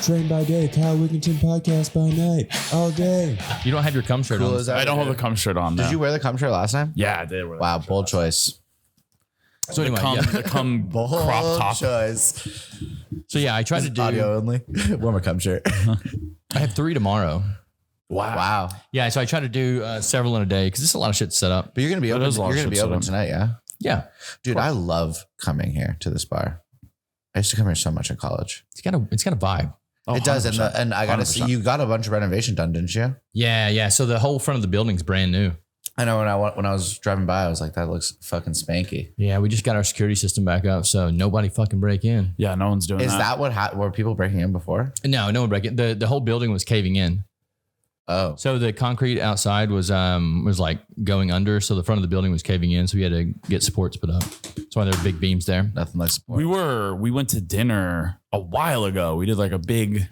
Train by day, Kyle Wigginton podcast by night, all day. You don't have your cum shirt Cool on. as that. I don't have the cum shirt on. Did no. you wear the cum shirt last time? Yeah, I did. Wow, bold choice. So anyway, The cum Bold crop top. choice. So yeah, I tried to do. Audio only. Wear my cum shirt. I have 3 tomorrow. Wow. Yeah, so I try to do several in a day because there's a lot of shit to set up. But you're gonna be open. is a lot You're of gonna be shit open set tonight, yeah. Yeah, Dude, I love coming here to this bar. I used to come here so much in college. it's got a vibe. Oh, It does, 100%. and I gotta see 100%. you got a bunch of renovation done, didn't you? Yeah. So the whole front of the building's brand new. I know when I was driving by, I was like, that looks fucking spanky. Yeah, we just got our security system back up, so nobody fucking break in. Yeah, no one's doing Is that. that were people breaking in before? No one break in. The whole building was caving in. Oh, So the concrete outside was like going under, so the front of the building was caving in. So we had to get supports put up. That's why there were big beams there. nothing like support. We went to dinner a while ago. We did like a big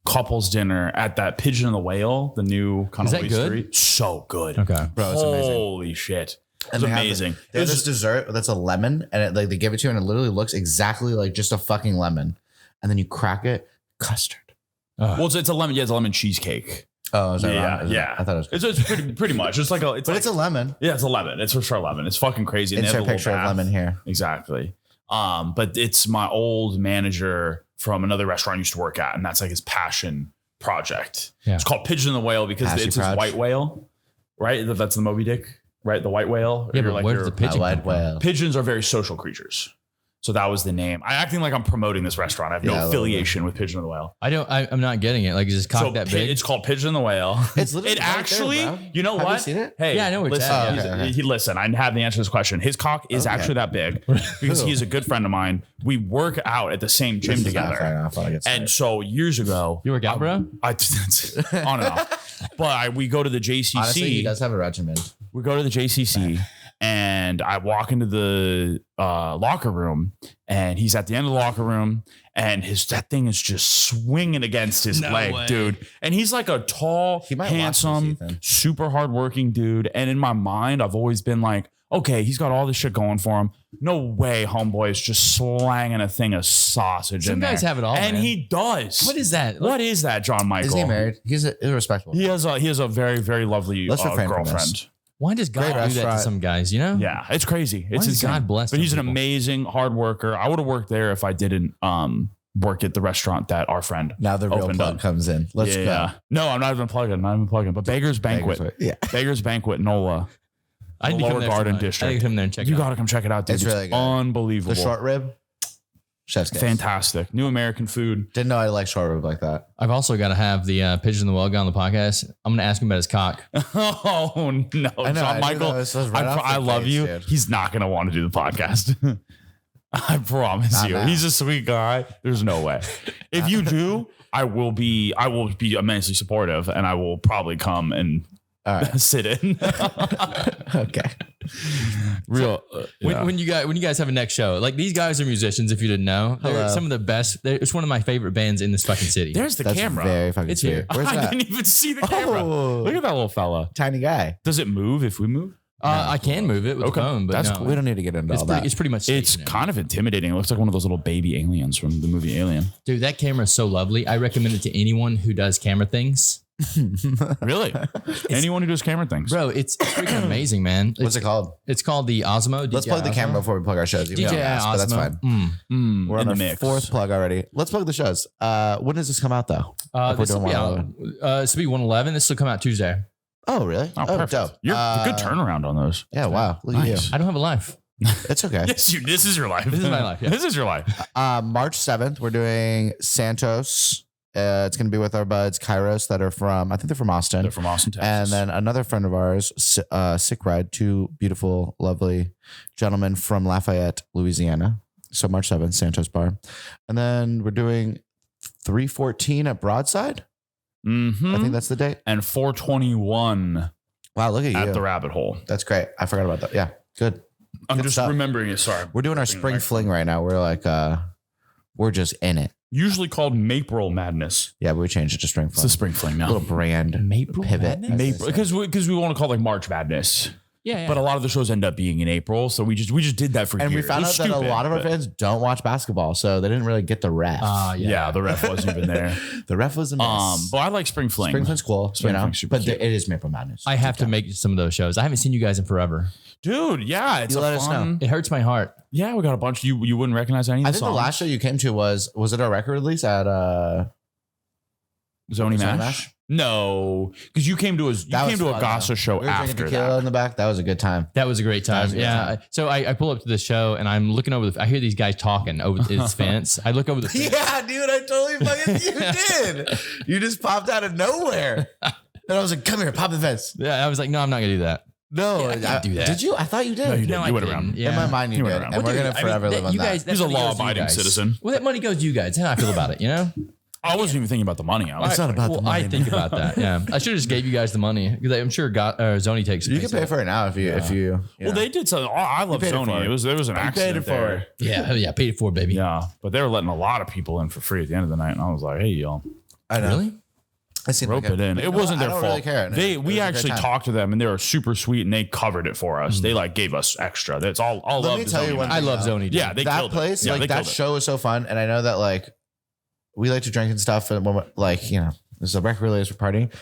couples dinner at that Pigeon and the Whale, the new kind Is of that good? street. So good. Okay. Bro, it's amazing. Holy shit. And It's they have amazing. They have this dessert that's a lemon, and they give it to you, and it literally looks exactly like just a fucking lemon. And then you crack it, custard. Well, it's a lemon. Yeah, it's a lemon cheesecake. Oh, is that Yeah, wrong? Is it? yeah. I thought it was. It's pretty much. It's like a. It's But like, it's a lemon. Yeah, it's a lemon. It's for sure lemon. It's fucking crazy. And they have Insert a little picture of bath. lemon here. Exactly. But it's my old manager from another restaurant I used to work at, and that's like his passion project. Yeah. It's called Pigeon and the Whale because Passion it's his project. white whale, right? That's the Moby Dick, right? The white whale. Yeah, You're but like where's you're- the pigeon? White come from? whale. Pigeons are very social creatures. So that was the name. I acting like I'm promoting this restaurant. I have Yeah, I no love affiliation with Pigeon and the Whale. I'm not getting it. Like, is this cock that big? It's called Pigeon and the Whale. It's literally it right there, actually, bro. you know Have what? you seen it? Hey, Yeah, I know where it's listen, at, yeah. Okay. listen, I have the answer to this question. His cock is Okay. actually that big because he's a good friend of mine. We work out at the same gym This is not fair together. enough. I get And so years ago, You work out, bro? I on and off. But we go to the JCC. Honestly, he does have a regimen. We go to the JCC and I walk into the locker room and he's at the end of the locker room and that thing is just swinging against his leg, way. dude. And he's like a tall, He might watch handsome, this, Ethan. super hardworking dude. And in my mind, I've always been like, okay, he's got all this shit going for him. No way, homeboy is just slanging a thing of sausage Some in there. guys have it all, and man. he does. What is that? What is that, John Michael? Is he married? He's respectable. He has a very, very lovely Let's refrain from girlfriend. this. Why does God Great do that to restaurant. some guys? You know? Yeah, it's crazy. It's does insane. God bless But some he's an people? amazing hard worker. I would have worked there if I didn't work at the restaurant that our friend Now the real opened plug up. comes in. Let's yeah, go. yeah. No, I'm not even plugging. But Beggar's Banquet. Yeah. Beggar's Banquet, Nola. I need to Lower come there Garden sometime. District. I need to come there and check You it out. got to come check it out, dude. It's really good. Unbelievable. The short rib. Chef's kiss. Fantastic. New American food. Didn't know I like short rib like that. I've also got to have the Pigeon and the Well guy on the podcast. I'm going to ask him about his cock. Oh, no. I know, I John knew Michael, that was right off the I love face, you. dude. He's not going to want to do the podcast. I promise Not you. now. He's a sweet guy. There's no way. If you do, I will be immensely supportive and I will probably come and All right. sit in. Okay. Real. When you guys have a next show, like these guys are musicians. If you didn't know, they're Hello. some of the best. It's one of my favorite bands in this fucking city. There's the That's camera. very fucking It's sweet. here. Where's I that? didn't even see the camera. Oh. Look at that little fella. Tiny guy. Does it move if we move? I can move it with Okay. the phone, but That's no, cool. We don't need to get into it's all pretty, that. it's pretty much It's stationary. kind of intimidating. It looks like one of those little baby aliens from the movie Alien. Dude, that camera is so lovely. I recommend it to anyone who does camera things. Really? Anyone who does camera things. Bro, it's freaking amazing, man. What's it called? It's called the Osmo. Let's DJI plug the Osmo. camera before we plug our shows. Even though DJI we asked, but that's Osmo. fine. Mm. We're in on the our mix. fourth plug already. Let's plug the shows. When does this come out though? If we're This will doing be out. 111. This will be 111. This will come out Tuesday. Oh, really? Oh, perfect. dope. You're a good turnaround on those. Yeah, wow. Look Nice. I don't have a life. at you. It's okay. Yes, this is your life. This is my life, yeah. This is your life. March 7th, we're doing Santos. It's going to be with our buds, Kairos, that are from, I think they're from Austin. They're from Austin, Texas. And then another friend of ours, Sick Ride, two beautiful, lovely gentlemen from Lafayette, Louisiana. So March 7th, Santos Bar. And then we're doing 314 at Broadside. Mhm. I think that's the date. and 421 Wow, look at you. at the Rabbit Hole. That's great. I forgot about that. Yeah, good. I'm Good just stuff. remembering it. Sorry. We're doing our spring fling right now. We're like, we're just in it. Usually called Maple Madness. Yeah, but we changed it to spring It's fling. a spring fling now. little brand Maple pivot. Madness? Maple, because we want to call it like March Madness. Yeah. But a lot of the shows end up being in April. So we just did that for And years. we found out that a lot of our fans don't watch basketball, so they didn't really get the ref. Yeah, the ref wasn't even there. The ref was a miss. But I like Spring Fling. Spring Fling's cool, Spring Fling's super but cute. it is Maple Madness. I have to make some of those shows. I haven't seen you guys in forever. Dude, yeah, it's You a let us fun. know. It hurts my heart. Yeah, we got a bunch. You wouldn't recognize any of I the think the songs. last show you came to was it our record release at Zony Zony Mash? Mash? No, because you came to a That was fun, Gasa though. show We were drinking after tequila that. in the back. That was a good time. That was a great time. was a good time. So I pull up to the show and I'm looking over I hear these guys talking over this fence. I look over the fence. Yeah, dude, I totally fucking you did. You just popped out of nowhere. And I was like, come here, pop the fence. Yeah, I was like, no, I'm not gonna do that. No, I can't do that. Did you? I thought you did. No, you didn't. No, I You went didn't. around. Yeah. In my mind, you You did. went around. And we're going to forever live on that. that He's a money goes to you law-abiding guys. citizen. Well, that money goes to you guys. That's how I feel about it, you know? I wasn't even thinking about the money. It's not about the money, I think about that. Yeah. I should have just gave you guys the money because I'm sure Zony takes You can pay for it now if you Well, they did something. I love paid it for Sony. it. There was an accident there. Yeah, paid it for, baby. Yeah, but they were letting a lot of people in for free at the end of the night, and I was like, "Hey, y'all, I know. Really? I seem rope like it in." but It you know wasn't what? their I don't fault. really care. It was We a actually great time. talked to them, and they were super sweet, and they covered it for us. They like gave us extra. That's all. Let me tell you one I thing, love though. Zony. dude. Yeah, they that killed place, it. Yeah, like they that killed it. show was so fun, and I know that like we like to drink and stuff, and when like there's a record release for partying,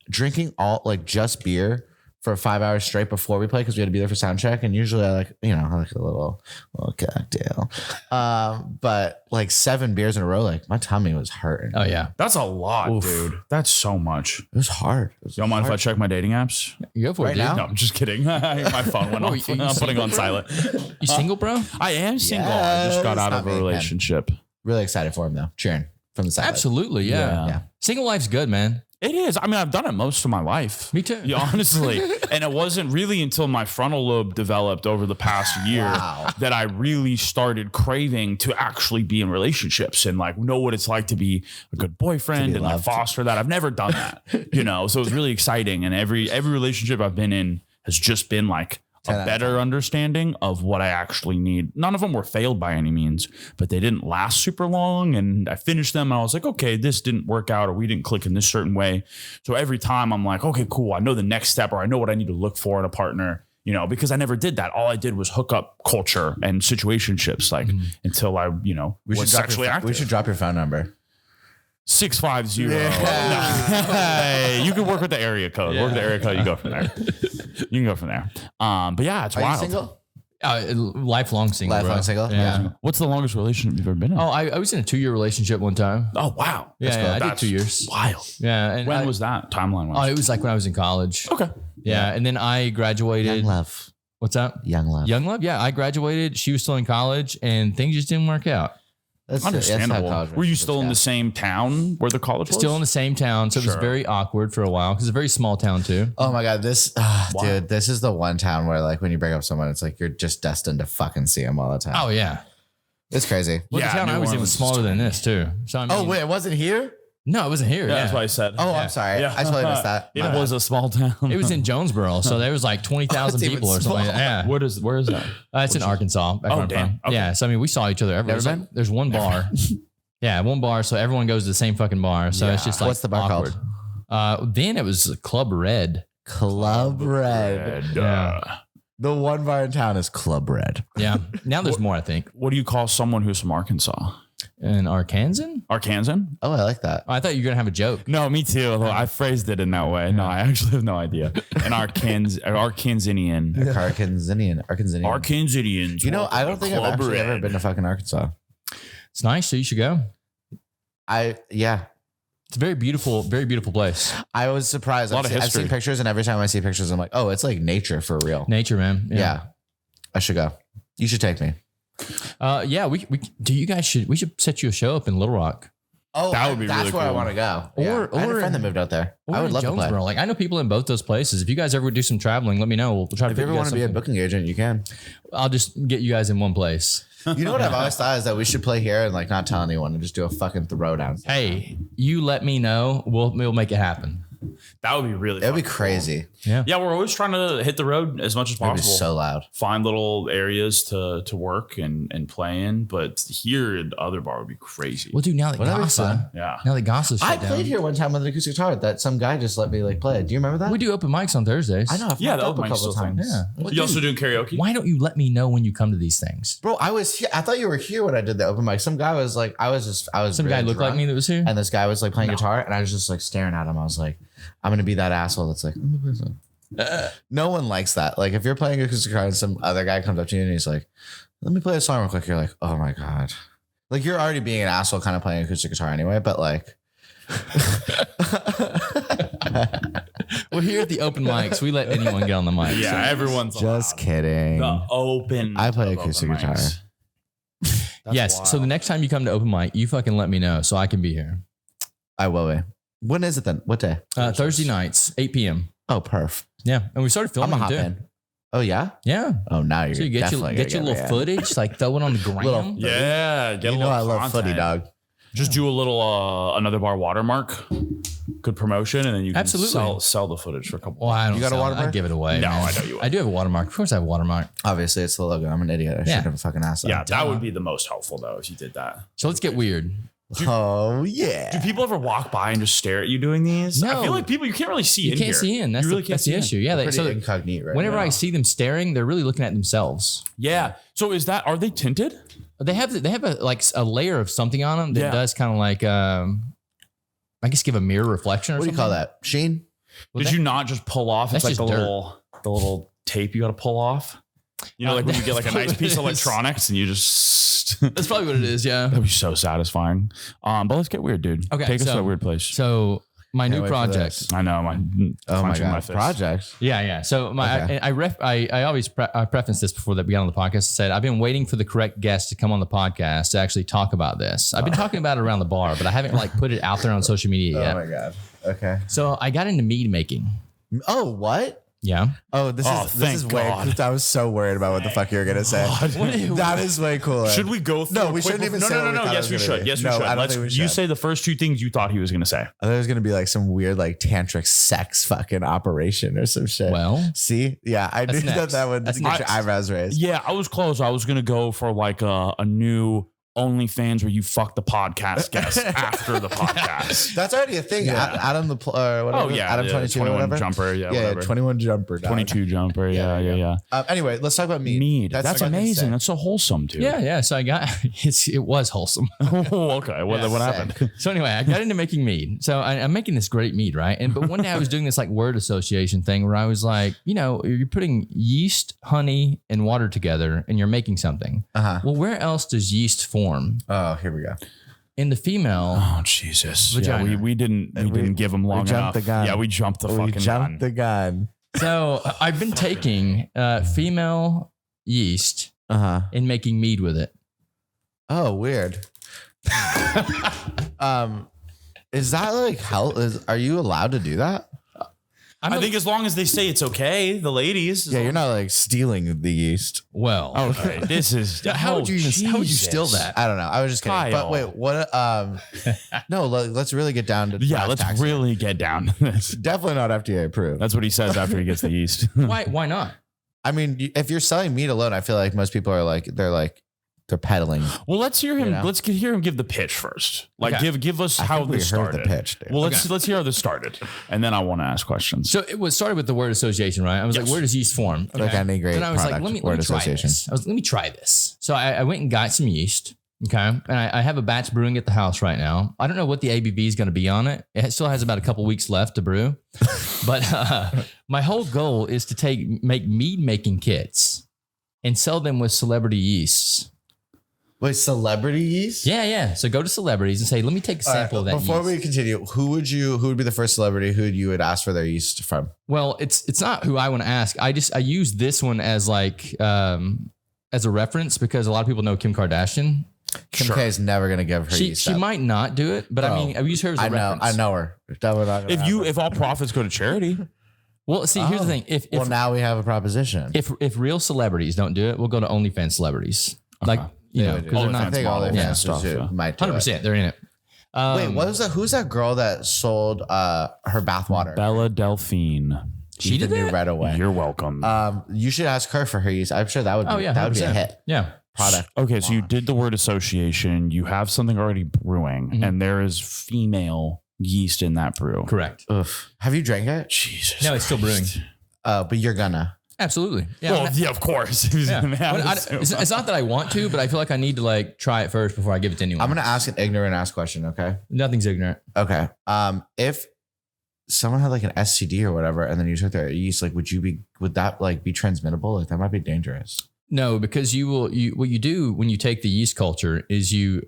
drinking all like just beer for 5 hours straight before we play because we had to be there for sound check, and usually I like I like a little cocktail, but like 7 beers in a row, like my tummy was hurting. Oh, yeah. That's a lot, Oof. dude. That's so much. It was hard. It was Y'all mind if I hard. check my dating apps? You go for Right it, dude. now? No, I'm just kidding. My phone went Oh, off. you I'm putting single, on bro? silent. You single, bro? I am single. I just got Yes. out of Not a me, man. relationship. Really excited for him though. Cheering from the side. Absolutely, yeah. Yeah. Single life's good, man. It is. I mean, I've done it most of my life. Me too. Yeah, honestly. And it wasn't really until my frontal lobe developed over the past year Wow. that I really started craving to actually be in relationships and like know what it's like to be a good boyfriend and like loved. foster that. I've never done that, so it was really exciting. And every relationship I've been in has just been like 10 out a of better understanding of what I actually need. None of them were failed by any means, but they didn't last super long. And I finished them and I was like, okay, this didn't work out or we didn't click in this certain way. So every time I'm like, okay, cool. I know the next step or I know what I need to look for in a partner, because I never did that. All I did was hook up culture and situationships until I, We was should drop sexually your, active. we should drop your phone number. 650. Yeah. Hey, you can work with the area code. Work with the area code. You go from there. You can go from there. But yeah, it's Are wild. you single? Lifelong single. Lifelong bro. single? Yeah. Yeah. What's the longest relationship you've ever been in? Oh, I was in a 2-year relationship one time. Oh, wow. Yeah, I did That's 2 years. Wild. Yeah. And When was that timeline? Oh, it was like when I was in college. Okay. Yeah. And then I graduated. Young love. What's that? Young love. Young love? Yeah. I graduated. She was still in college and things just didn't work out. That's how Understandable. college Were you relationships still in go. the same town where the college was? Still in the same town. So it was Sure. very awkward for a while because it's a very small town too. Oh my god, dude, this is the one town where like when you break up with someone, it's like you're just destined to fucking see them all the time. Oh, yeah. It's crazy. Well, Yeah, the town New I was in Orleans was is smaller than this too. So I mean, Oh wait, it wasn't here? no, it wasn't here. Yeah, Yeah, that's what I said. Oh, I'm sorry. Yeah. I totally missed that. It My bad. was a small town. It was in Jonesboro, so there was like 20,000 It's even people or something. Like that. Yeah, Where is that? it's in Arkansas. back Oh, where I'm damn. from. Okay. Yeah, so I mean, we saw each other every. Never been? There's one bar. Yeah, one bar, so everyone goes to the same fucking bar. So it's Yeah. just like What's the bar awkward. Then it was Club Red. Club Red. Yeah. The one bar in town is Club Red. Yeah, now there's more. I think What do you call someone who's from Arkansas? in Arkansan. Arkansan? Oh, I like that. I thought you were gonna have a joke. No, me too. Although I phrased it in that way. No, I actually have no idea. An Arkansanian. Arkansanians. You know, I don't think I've Club actually Red. ever been to fucking Arkansas. It's nice, so you should go. It's a very beautiful place. I was surprised. A lot of I've history. seen pictures, and every time I see pictures, I'm like, oh, it's like nature for real. Nature, man. Yeah. I should go. You should take me. Yeah. We we should set you a show up in Little Rock. Oh, That would be that's really where I cool. want to go. Or- I had a or friend that in- moved out there. Or I would in love to play. Jonesboro. Like I know people in both those places. If you guys ever do some traveling, let me know. We'll try to. If you put ever want to be a something. booking agent, you can. I'll just get you guys in one place. You know what I've always thought is that we should play here and like not tell anyone and just do a fucking throwdown. Hey, you let me know. We'll make it happen. That would be really It'd be fucking crazy. Yeah. Yeah, we're always trying to hit the road as much as It'd be possible. so loud. Find little areas to work and play in. But here at the other bar would be crazy. Well, dude, now that Wouldn't that be fun? Gossa, Yeah. now that Gossa's shut I down, played here one time with an acoustic guitar that some guy just let me like play. Do you remember that? we do open mics on Thursdays. I know. I've Yeah, fucked the up open a mic's couple still times. Yeah. Well, You dude, also doing karaoke? why don't you let me know when you come to these things? Bro, I was here. I thought you were here when I did the open mic. Some guy was like, I was Some guy really looked like drunk, me that was here. and this guy was like playing guitar, and I was just like staring at him. I was like, I'm gonna be that asshole that's like, let me play something. No one likes that. Like if you're playing acoustic guitar and some other guy comes up to you and he's like, let me play a song real quick. You're like, oh my God. Like you're already being an asshole kind of playing acoustic guitar anyway, but like. Well, here at the open mics, we let anyone get on the mic. Yeah, everyone's Just allowed. kidding. The open. I play of acoustic open guitar. mics. That's Yes. wild. So the next time you come to open mic, you fucking let me know so I can be here. I will be. When is it then? What day? Thursday nights, 8 p.m. Oh, perf. Yeah. And we started I'm filming gonna hop too. in. Oh yeah. Yeah. Oh, now you're So you get your definitely get your gonna little me in. footage, like throw it on the gram. Little- Yeah, get You a know little I love footy, content. dog. Just do a little another bar watermark, good promotion, and then you can Absolutely. sell the footage for a couple. Well, I don't You got a sell it. watermark? I give it away. No, man. I know you would. I do have a watermark. Of course I have a watermark. Obviously, it's the logo. I'm an idiot. I Yeah. should have fucking asked that. Yeah, that would be the most helpful though if you did that. So let's get weird. Oh yeah. Do people ever walk by and just stare at you doing these? I No. feel like people you can't really see. You in can't here. see in. That's, you really the, can't that's see the in. issue. Yeah. Pretty So incognito right whenever now. I see them staring, they're really looking at themselves. Yeah. So are they tinted? They have a like a layer of something on them that Yeah. does kind of like I guess give a mirror reflection or What do you something. call that? Sheen? Well, Did you not just pull off? It's That's like just the little tape you got to pull off. You know, like when you get like a nice piece of electronics and you just. That's probably what it is. Yeah. That'd be so satisfying. But let's get weird, dude. Okay, Take us so- to a weird place. So my Can't new wait for project. this. I know. Oh my clenching god. fist. Project. Yeah. So Okay. I always I preface this before that we got on the podcast. I said I've been waiting for the correct guest to come on the podcast to actually talk about this. I've been talking about it around the bar, but I haven't like put it out there on social media Oh yet. my god. Okay. So I got into mead making. Oh what? Yeah. Oh, this thank is way. God. I was so worried about what the fuck you were gonna say. That is way cooler. Should we go through? No, a we quick- shouldn't even No, say no, what no, we no. thought Yes, it we was gonna should. be. Yes, we No, should. I don't think we You should. say the first two things you thought he was going to say. I thought it was gonna be like some weird like tantric sex fucking operation or some shit. Well, see, yeah, I knew That's next. that would That's get your next. eyebrows raised. Yeah, I was close. I was going to go for like a new OnlyFans where you fuck the podcast guest after the podcast. That's already a thing. Yeah. Adam the or whatever. Oh yeah, Adam 22 or 21 whatever. jumper. Yeah, Yeah, whatever. 21 jumper. dog. 22 jumper. Yeah. Anyway, let's talk about mead. Mead. That's fucking amazing. sick. That's so wholesome too. yeah. So I got it was wholesome. Oh, okay. What happened? So anyway, I got into making mead. So I'm making this great mead, right? But one day I was doing this like word association thing where I was like, you're putting yeast, honey, and water together, and you're making something. Uh-huh. Well, where else does yeast form? Oh, here we go. In the female. Oh Jesus! Vagina. Yeah, we didn't give him long jumped enough. the gun. Yeah, we jumped the We fucking jumped gun. the gun. So I've been taking female yeast Uh-huh. and making mead with it. Oh, weird. Is that like hell? Are you allowed to do that? I think as long as they say it's okay, the ladies. Yeah, you're not like stealing the yeast. well. Okay, this is. How would you steal Jesus. that? I don't know. I was just kidding. Kyle. But wait, what? No, let's really get down to Yeah, brass let's tacks. really get down to this. Definitely not FDA approved. That's what he says after he gets the yeast. Why not? I mean, if you're selling meat alone, I feel like most people are like they're peddling. Well, let's hear him. You know? Let's hear him give the pitch first. Like, Okay. give us I how think we this heard started. the pitch, dude. Well, let's hear how this started, and then I want to ask questions. So it was started with the word association, right? I was like, where does yeast form? Like any great Then I was product, like, let word me try association. this. Let me try this. So I went and got some yeast. Okay. And I have a batch brewing at the house right now. I don't know what the ABV is going to be on it. It still has about a couple weeks left to brew. But my whole goal is to make mead making kits and sell them with celebrity yeasts. Wait, celebrity yeast? Yeah. So go to celebrities and say, let me take a sample of that Before yeast. we continue, who would be the first celebrity who you would ask for their yeast from? Well, it's not who I want to ask. I use this one as like as a reference because a lot of people know Kim Kardashian. Kim Sure. K is never gonna give her yeast. She up. might not do it, but I Oh. mean, I've used her as a reference. I know her. Definitely not gonna have her. if all profits go to charity, Well, see, here's the thing. If well, now we have a proposition. if real celebrities don't do it, we'll go to OnlyFans celebrities. Like, They would do because they're it. not I think all their models fans and stuff, might do it. 100%. They're in it. Wait, who's that girl that sold her bathwater? Bella Delphine. She did knew that? right away. You're welcome. You should ask her for her use. I'm sure that would be, that would be a 100%. hit Yeah. product. Okay, so you did the word association. You have something already brewing, and there is female yeast in that brew. Correct. Ugh. Have you drank it? Jesus. No, it's still brewing. But you're gonna. Absolutely. Yeah. Well, yeah, of course. Yeah. Man, Well, it's not that I want to, but I feel like I need to like try it first before I give it to anyone. I'm gonna ask an ignorant ass question. Okay. Nothing's ignorant. Okay. If someone had like an STD or whatever, and then you took their yeast, like, would that like be transmittable? Like, that might be dangerous. No, because what you do when you take the yeast culture is you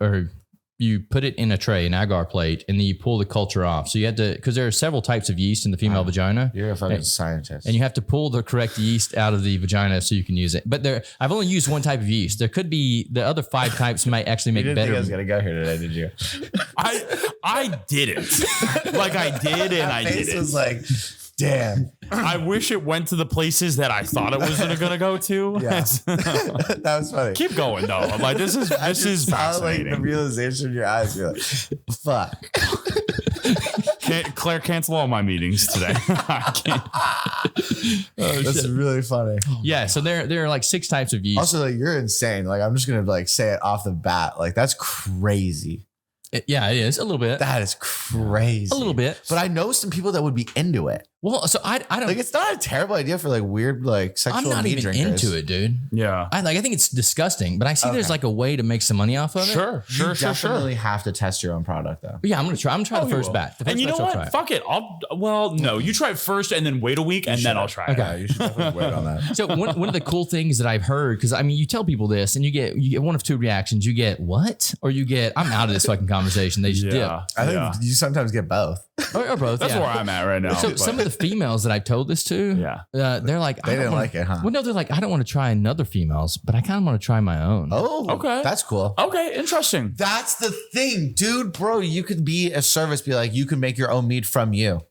put it in a tray, an agar plate, and then you pull the culture off. So you have to, because there are several types of yeast in the female vagina. You're a fucking scientist. And you have to pull the correct yeast out of the vagina so you can use it. But I've only used one type of yeast. There could be the other 5 types might actually make you didn't better. think I was gonna go here today, did you? I didn't. Like I did, and I Face didn't. was like, damn. I wish it went to the places that I thought it was gonna go to. Yeah. That was funny. Keep going though. I'm like, this is Saw, fascinating. like the realization in your eyes. You're like, fuck. Claire, cancel all my meetings today. I can't. That's really funny. Yeah, so there are like 6 types of yeast. Also, like, you're insane. Like, I'm just gonna like say it off the bat. Like, that's crazy. Yeah, it is a little bit. That is crazy. A little bit. But I know some people that would be into it. Well, so I don't Like, it's not a terrible idea for like weird like sexual I'm not meat even drinkers. into it, dude. Yeah. I think it's disgusting, but I see there's Okay. like a way to make some money off of it. Sure. You definitely have to test your own product though. But yeah, I'm gonna try the you first will. batch. The first And you know batch I'll try what? it. Fuck it. No, you try it first and then wait a week and then I'll try it. Yeah, you should definitely wait on that. So one of the cool things that I've heard, because I mean, you tell people this, and you get one of 2 reactions. You get what, or you get I'm out of this fucking conversation. They just dip, I think you sometimes get both. or both. That's yeah. where I'm at right now. So but- some of the females that I've told this to, they're like, They didn't like it, huh? Well, no, they're like, I don't want to try another female's, but I kind of want to try my own. Oh, Okay. That's cool. Okay, interesting. That's the thing, dude, bro. You could be a service, be like, you can make your own meat from you.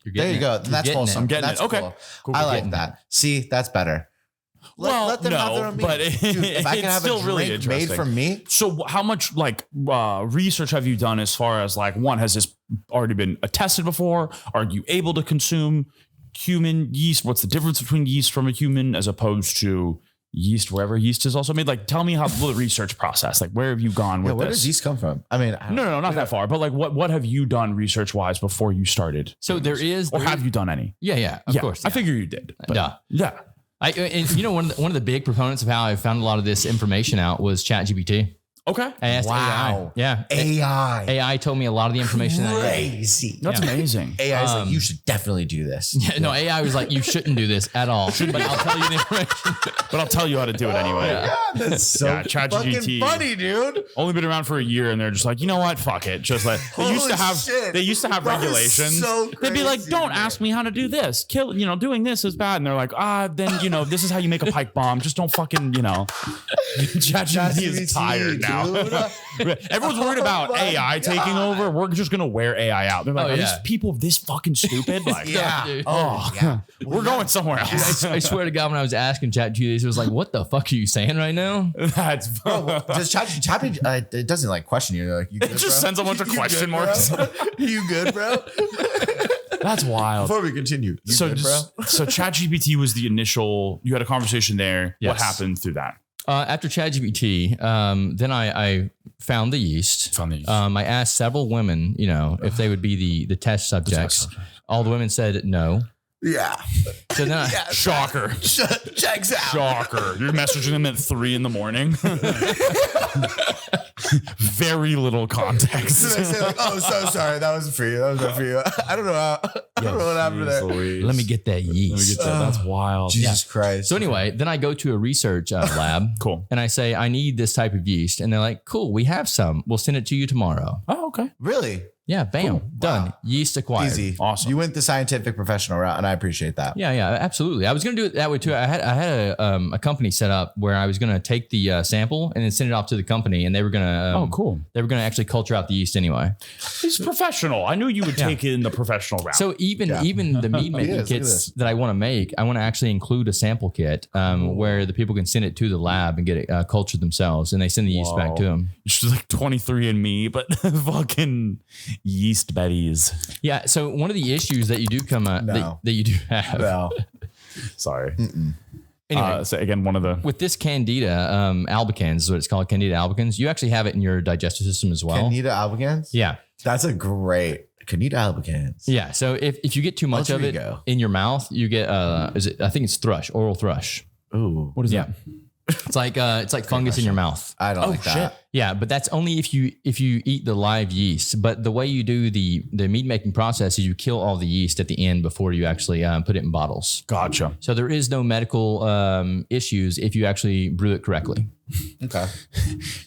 You're There getting you go. it. You're That's getting wholesome. it. I'm getting That's it. Okay. cool. Cool. I like Getting that. See, that's better. Well, Let them have their no, own meat. but Dude, if I can it's have still a really drink made interesting. from me, So how much like research have you done as far as like, one, has this already been tested before? Are you able to consume human yeast? What's the difference between yeast from a human as opposed to yeast wherever yeast is also made? Like, tell me how the research process, like where have you gone with where this? does yeast come from? I mean, No, not that far. But like, what have you done research wise before you started? So there is, Or have you done any? yeah, of course. I yeah. figure you did. But Yeah. yeah. And you know, one of the big proponents of how I found a lot of this information out was ChatGPT. Okay. I asked Wow. AI. Yeah. AI. AI told me a lot of the information. that I needed. Crazy. That's amazing. AI is like, you should definitely do this. Yeah, no, AI was like, you shouldn't do this at all. But I'll tell you the information. But I'll tell you how to do it anyway. God, that's so Yeah, ChatGPT. fucking funny, dude. Only been around for a year, and they're just like, you know what? Fuck it. Just like they used to Holy have. shit. They used to have That is regulations. so They'd be like, crazy, don't man. ask me how to do this. Doing this is bad. And they're like, then this is how you make a pipe bomb. Just don't fucking ChatGPT is tired now. Everyone's worried about Oh my AI taking God. over. We're just gonna wear AI out. They're like, Oh, are yeah. these people this fucking stupid? Like, Yeah. dude. Oh, yeah. we're going somewhere else. I swear to God, when I was asking ChatGPT, it was like, what the fuck are you saying right now? That's Does ChatGPT, it doesn't like question you. They're like, you good, It just bro? sends a bunch of You question good, bro? marks. You good, bro? That's wild. Before we continue, you good, bro? So ChatGPT was the initial. You had a conversation there. Yes. What happened through that? After ChatGPT, then I found the yeast. Found the yeast. I asked several women, if they would be the test subjects. All the women said no. Yeah. So then Shocker. Checks out. Shocker. You're messaging them at 3 a.m. Very little context. So they say like, oh, so sorry. That wasn't for you. That wasn't for you. I don't know I don't know what happened there. let me get that yeast. That's wild. Jesus Christ. So anyway, then I go to a research lab. Cool. And I say, I need this type of yeast. And they're like, cool, we have some. We'll send it to you tomorrow. Oh, okay. Really? Yeah, bam, done. Wow. Yeast acquired. Easy. Awesome. You went the scientific professional route, and I appreciate that. Yeah, absolutely. I was going to do it that way too. I had a company set up where I was going to take the sample and then send it off to the company, and they were going to cool. They were going to actually culture out the yeast anyway. He's professional. I knew you would take it in the professional route. So even the mead making kits that I want to make, I want to actually include a sample kit where the people can send it to the lab and get it cultured themselves, and they send the yeast back to them. It's just like 23andMe, but fucking yeast betties. Yeah. So one of the issues that you do come that you do have. No. Sorry. Anyway, so again, one of the with this Candida albicans is what it's called, Candida albicans. You actually have it in your digestive system as well. Candida albicans? Yeah. That's a great Candida albicans. Yeah. So if you get too much of it in your mouth, you get I think it's thrush, oral thrush. Ooh. what is that? It's like fungus in your mouth. I don't like that. Yeah, but that's only if you eat the live yeast. But the way you do the mead making process is you kill all the yeast at the end before you actually put it in bottles. Gotcha. So there is no medical issues if you actually brew it correctly. Okay.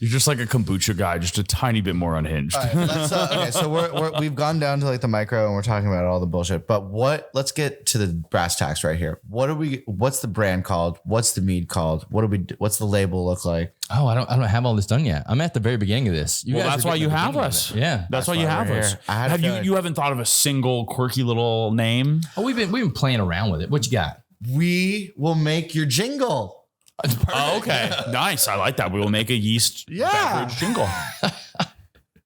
You're just like a kombucha guy, just a tiny bit more unhinged. All right, let's, okay, so we've gone down to like the micro and we're talking about all the bullshit. But let's get to the brass tacks right here. What's the brand called? What's the mead called? What's the label look like? Oh, I don't have all this done yet. I'm at the very beginning of this. Well, that's why you have us. Yeah, that's why you have we're us. here. I had a Have feeling. you haven't thought of a single quirky little name? Oh, we've been playing around with it. What you got? We will make your jingle. Oh, okay. Nice. I like that. We will make a yeast beverage jingle.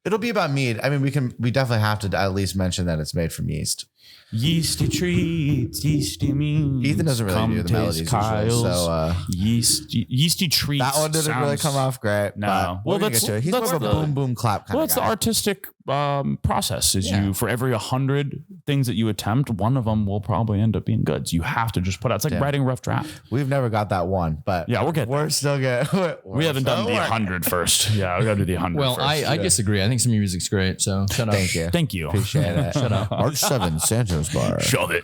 It'll be about mead. I mean, we definitely have to at least mention that it's made from yeast. Yeasty treats, yeasty mead. Ethan doesn't really do the melodies usually, so yeasty treats. that one didn't really come off great. No. Well, he's more of a boom boom clap kind Well, of it's guy. the artistic process. You for every 100 things that you attempt, one of them will probably end up being good. So you have to just put out. It's like writing a rough draft. We've never got that one, but Yeah, we're getting we're still good. We haven't done the 100 first. Yeah, we got to do the 100 Well, first. I disagree. I think some music's great. So shut up. Thank you. Thank you. Appreciate it. Shut up. March 7th, Santos Bar. Shove it.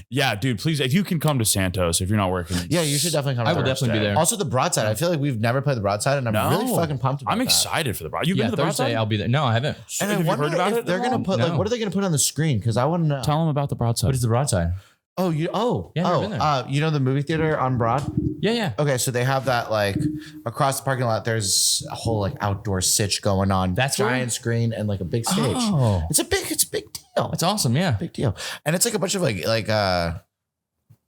Yeah, dude, please, if you can come to Santos, if you're not working. Yeah, you should definitely come. I will Thursday. definitely be there. Also, the broadside. I feel like we've never played the broadside, and I'm really fucking pumped about I'm that. excited for the broadside. You've Yeah, been to the Thursday broadside? I'll be there. No, I haven't. And I Have you wonder heard about if it they're at gonna all? put No. what are they gonna put on the screen? Because I want to know. Tell them about the broadside. What is the broadside? Yeah, never been there. you know the movie theater on Broad? Yeah. Okay, so they have that like across the parking lot. There's a whole like outdoor sitch going on. That's giant screen and like a big stage. Oh. It's a big deal. That's awesome. Yeah. Big deal. And it's like a bunch of like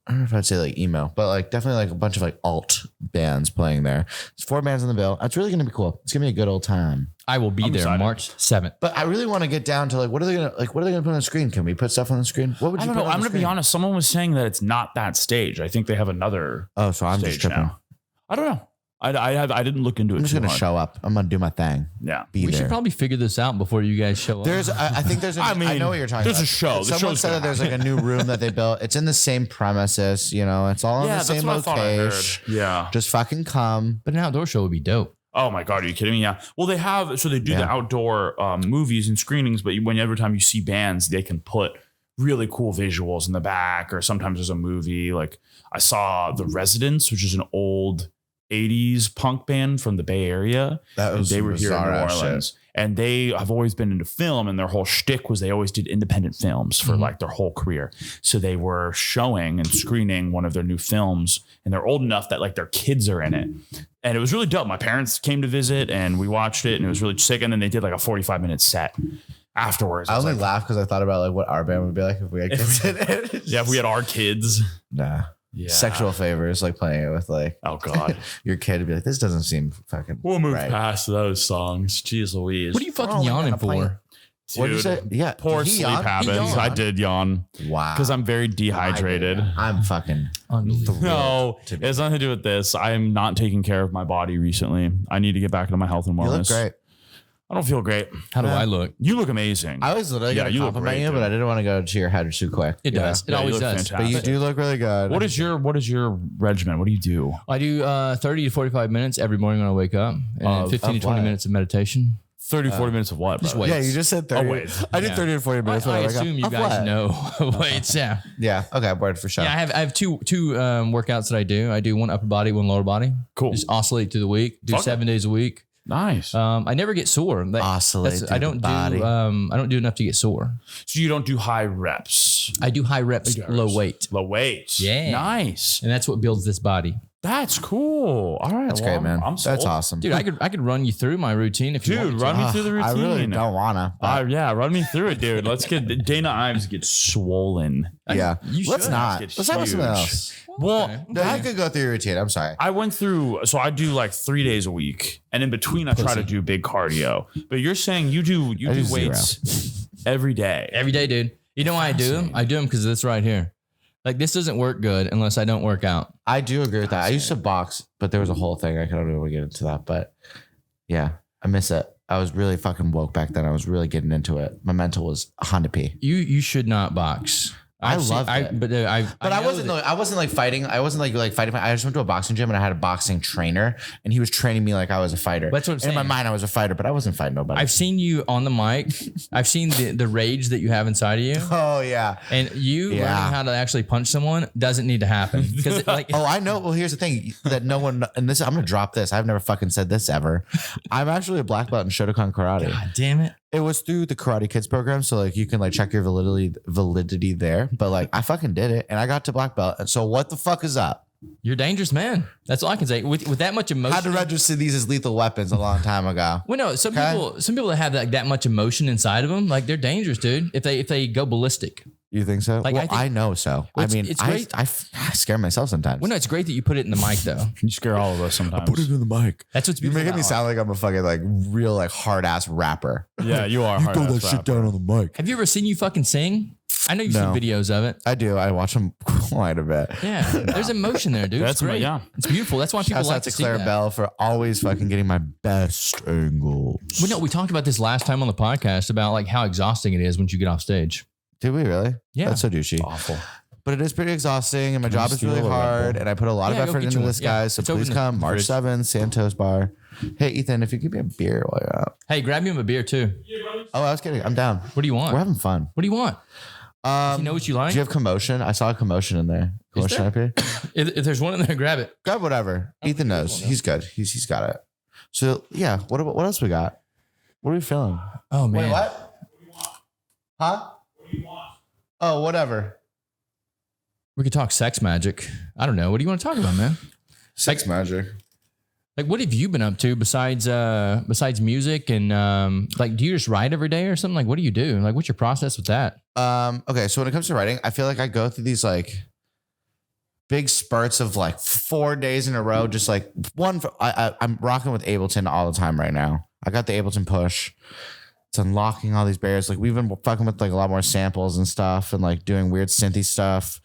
I don't know if I'd say like emo, but like definitely like a bunch of like alt bands playing there. There's 4 bands in the bill. It's really gonna be cool. It's gonna be a good old time. I will be I'm there excited. March 7th. But I really want to get down to like what are they gonna put on the screen? Can we put stuff on the screen? What would I you don't put know. on I'm the going to be screen? honest. Someone was saying that it's not that stage. I think they have another Oh, so I'm just stage tripping. now. I don't know. I didn't look into it. I'm just too gonna hard. show up. I'm gonna do my thing. Yeah. Be We there. should probably figure this out before you guys show up. There's, I think there's. I know what you're talking there's about. a show. The Someone show's said gonna that there's like a new room that they built. It's in the same premises. You know, it's all in the same location. Yeah. Just fucking come. but an outdoor show would be dope. Oh my God, are you kidding me? Yeah. Well, they have, so they do the Yeah. outdoor movies and screenings, but every time you see bands, they can put really cool visuals in the back, or sometimes there's a movie. Like I saw The Residents, which is an old 80s punk band from the Bay Area. That was They were here in New bizarre-ass shit. Orleans. And they have always been into film, and their whole shtick was they always did independent films for like their whole career. So they were showing and screening one of their new films, and they're old enough that like their kids are in it. And it was really dope. My parents came to visit and we watched it, and it was really sick. And then they did like a 45-minute set afterwards. I was only like, laughed because I thought about like what our band would be like if we had kids in it. yeah, if we had our kids. Nah. Yeah. Sexual favors, like playing it with like Oh God. your kid would be like, this doesn't seem fucking We'll move right. past those songs. Jeez Louise. What are you fucking only yawning gonna play- for? What'd you say? Yeah. Poor Did he sleep yawn? He habits. yawned. I did yawn Wow. because I'm very dehydrated. I'm fucking Unbelievable. No, to it be- has nothing to do with this. I'm not taking care of my body recently. I need to get back into my health and You look wellness. great. I don't feel great. How do I look? You look amazing. I was literally gonna you look compliment great, you, but dude. I didn't want to go to your head too quick. It does. It Yeah, you always look does. fantastic. But you do look really good. What is your regimen? What do you do? I do 30 to 45 minutes every morning when I wake up, and 15 to 20 what? minutes of meditation. 30, 40 minutes of what? just brother? wait. Yeah, you just said 30. wait. I did Yeah. 30 to 40 minutes. I when wake up. assume you Of guys what? know weights. Yeah. Yeah. Okay. Word for sure. Yeah, I have two workouts that I do. I do one upper body, one lower body. Cool. Just oscillate through the week. Do Fuck it. 7 days a week. Nice. I never get sore. Oscillate through I don't the body. do. I don't do enough to get sore. So you don't do high reps. I do high reps, low weight, Low weight. Yeah. Nice. and that's what builds this body. That's cool. All right. That's great, man. I'm That's sold. awesome. Dude, I could run you through my routine if you want. Dude, me to. run me through the routine. I really don't wanna. but Yeah, run me through it, dude. Let's get Dana Ives gets swollen. yeah. You Let's should. not. Get Let's talk about something huge. else. Well, Okay. No, you could go through your routine. I'm sorry. I went through, so I do like 3 days a week, and in between I try to do big cardio. But you're saying you do do weights every day. Every day, dude. You know why I do them? I do them because of this right here. Like this doesn't work good unless I don't work out. I do agree with that. I used to box, but there was a whole thing. I don't even get into that, but yeah, I miss it. I was really fucking woke back then. I was really getting into it. My mental was Honda P. You should not box. I loved it. But I wasn't like, I wasn't like fighting. I wasn't like fighting. I just went to a boxing gym and I had a boxing trainer and he was training me like I was a fighter. That's what I'm In my saying. mind, I was a fighter, but I wasn't fighting nobody. I've seen you on the mic. I've seen the rage that you have inside of you, oh yeah. and you Yeah. learning how to actually punch someone doesn't need to happen because like Oh, I know. Well, here's the thing that no one, and this, I'm going to drop this. I've never fucking said this ever. I'm actually a black belt in Shotokan karate. God damn it. It was through the Karate Kids program, so like you can like check your validity there. But like I fucking did it, and I got to black belt. And so what the fuck is up? You're a dangerous man. That's all I can say. With that much emotion. Had to register these as lethal weapons a long time ago. Well, no, some Okay. people that have that much emotion inside of them, like they're dangerous, dude. If they go ballistic. You think so? Like, well, I think- I know so. Well, I mean, it's I great. I scare myself sometimes. Well, no, it's great that you put it in the mic though. You scare all of us sometimes. in the mic. That's what's You're beautiful making me about sound like I'm a fucking like real like hard ass rapper. Yeah, you are. Throw that shit down on the mic. Have you ever seen you fucking sing? I know you've No. seen videos of it. I do. I watch them quite a bit. Yeah, there's emotion there, dude. That's It's great. yeah. It's beautiful. That's why people Shouts like out to to see Claire that. Bell for always fucking getting my best angles. Well, no, we talked about this last time on the podcast about like how exhausting it is once you get off stage. Did we really? Yeah. That's so douchey. Awful. But it is pretty exhausting, and my job is steal really a Red hard, Bull? and I put a lot Yeah, of go effort get into you one. this, Yeah. guys. So It's over please in the come March fridge. 7th, Santos Bar. Hey, Ethan, if you give me a beer while you're out. Hey, grab him a beer too. Oh, I was kidding. I'm down. What do you want? We're having fun. What do you want? Does he know what you like? Do you have commotion? I saw a commotion in there. Is Commotion up here. If there's one in there, grab it. Grab whatever. Ethan knows. He's good. He's got it. So yeah. What else we got? What are we feeling? Oh man. Wait, what? Huh? Oh, whatever. We could talk sex magic. I don't know. What do you want to talk about, man? Sex magic. Like, what have you been up to besides music and like, do you just write every day or something? Like, what do you do? Like, what's your process with that? Okay, so when it comes to writing, I feel like I go through these like big spurts of like 4 days in a row. Just like one, I'm rocking with Ableton all the time right now. I got the Ableton push. It's unlocking all these barriers. Like we've been fucking with like a lot more samples and stuff, and like doing weird synthy stuff.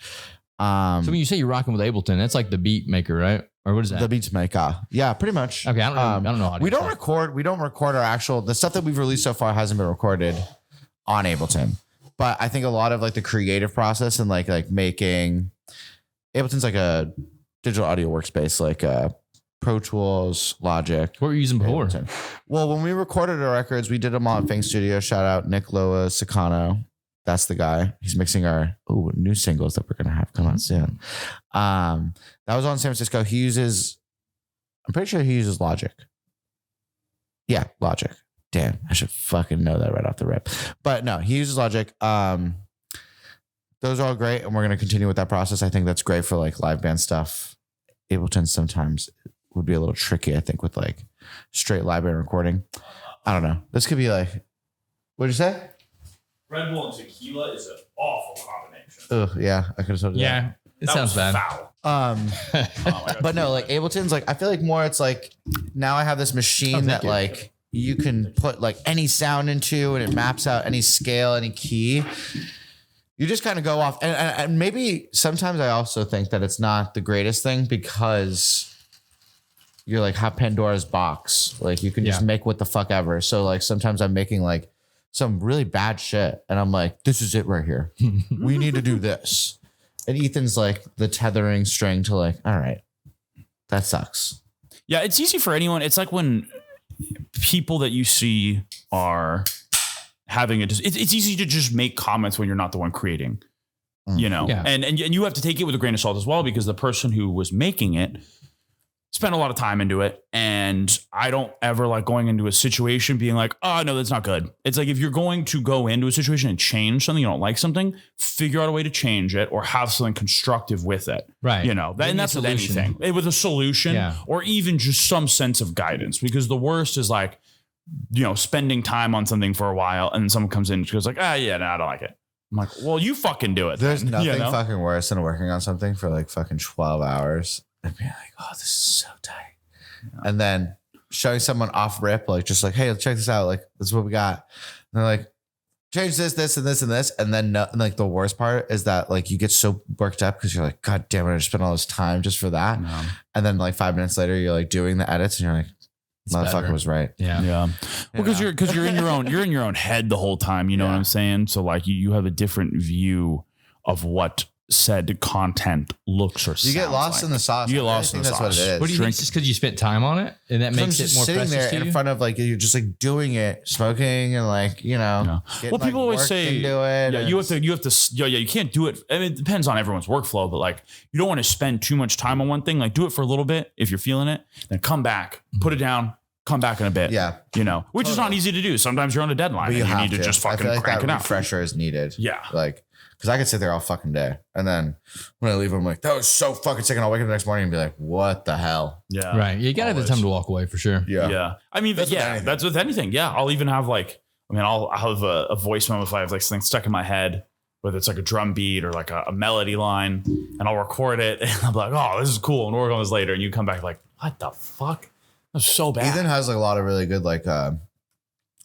So when you say you're rocking with Ableton, that's like the beat maker, right? Or what is that? The beats maker, yeah, pretty much. Okay, I don't know how to We do don't that. record. We don't record our actual. The stuff that we've released so far hasn't been recorded on Ableton. But I think a lot of like the creative process and like making Ableton's like a digital audio workspace, like Pro Tools, Logic. What were you using before? Ableton. Well, when we recorded our records, we did them all at Fang Studio. Shout out Nick Loa Sicano. That's the guy. He's mixing our new singles that we're gonna have come out soon. That was on San Francisco. I'm pretty sure he uses Logic. Yeah, Logic. Damn, I should fucking know that right off the rip. But no, he uses Logic. Those are all great, and we're gonna continue with that process. I think that's great for like live band stuff. Ableton sometimes would be a little tricky, I think, with like straight live band recording. I don't know. This could be like, what'd you say? Red Bull and tequila is an awful combination. Oh yeah, I could have told you. Yeah, it sounds bad. Foul. That. But no, like Ableton's like I feel like more. It's like now I have this machine that you. like you can put like any sound into, and it maps out any scale, any key. You just kind of go off, and maybe sometimes I also think that it's not the greatest thing because you're like have Pandora's box. Like you can just Yeah. make what the fuck ever. So like sometimes I'm making like some really bad shit, and I'm like, this is it right here. We need to do this. And Ethan's like the tethering string to like, all right, that sucks. Yeah, it's easy for anyone. It's like when people that you see are having it's easy to just make comments when you're not the one creating, you know, Yeah. and you have to take it with a grain of salt as well, because the person who was making it spend a lot of time into it. And I don't ever like going into a situation being like, oh, no, that's not good. It's like if you're going to go into a situation and change something, you don't like something, figure out a way to change it or have something constructive with it. Right. You know, and that's with anything. With a solution or even just some sense of guidance. Because the worst is like, you know, spending time on something for a while and then someone comes in and goes like, yeah, no, I don't like it. I'm like, well, you fucking do it. There's then. nothing fucking worse than working on something for like fucking 12 hours and being like, oh, this is so tight. Yeah. And then showing someone off rip, like just like, hey, check this out. Like, this is what we got. And they're like, change this, this, and this, and this. And then and like the worst part is that like you get so worked up because you're like, God damn it, I just spent all this time just for that. No. And then like 5 minutes later, you're like doing the edits and you're like, motherfucker was right. Yeah. Well, because you're in your own head the whole time. You know what I'm saying? So like you have a different view of what said content looks or you get lost in the sauce. You get lost in the sauce. That's what it is. What do you think? Just because you spent time on it and that makes it more sitting precious there to you? in front of like you're just like doing it, smoking and like well, people always say you have to you can't do it. I mean, it depends on everyone's workflow, but like you don't want to spend too much time on one thing. Like do it for a little bit if you're feeling it, then come back, put it down. Come back in a bit. Yeah. You know, which is not easy to do. Sometimes you're on a deadline and you need to just fucking crank it out. Refresher is needed. Yeah. Like, because I could sit there all fucking day. And then when I leave, I'm like, that was so fucking sick. And I'll wake up the next morning and be like, what the hell? Yeah. Right. You got to have the time to walk away for sure. Yeah. Yeah. I mean, that's with anything. Yeah. I'll even have like, I'll have a voice memo if I have like something stuck in my head, whether it's like a drum beat or like a melody line, and I'll record it and I'll be like, oh, this is cool. And we'll work on this later. And you come back like, what the fuck? That's so bad. Ethan has like a lot of really good like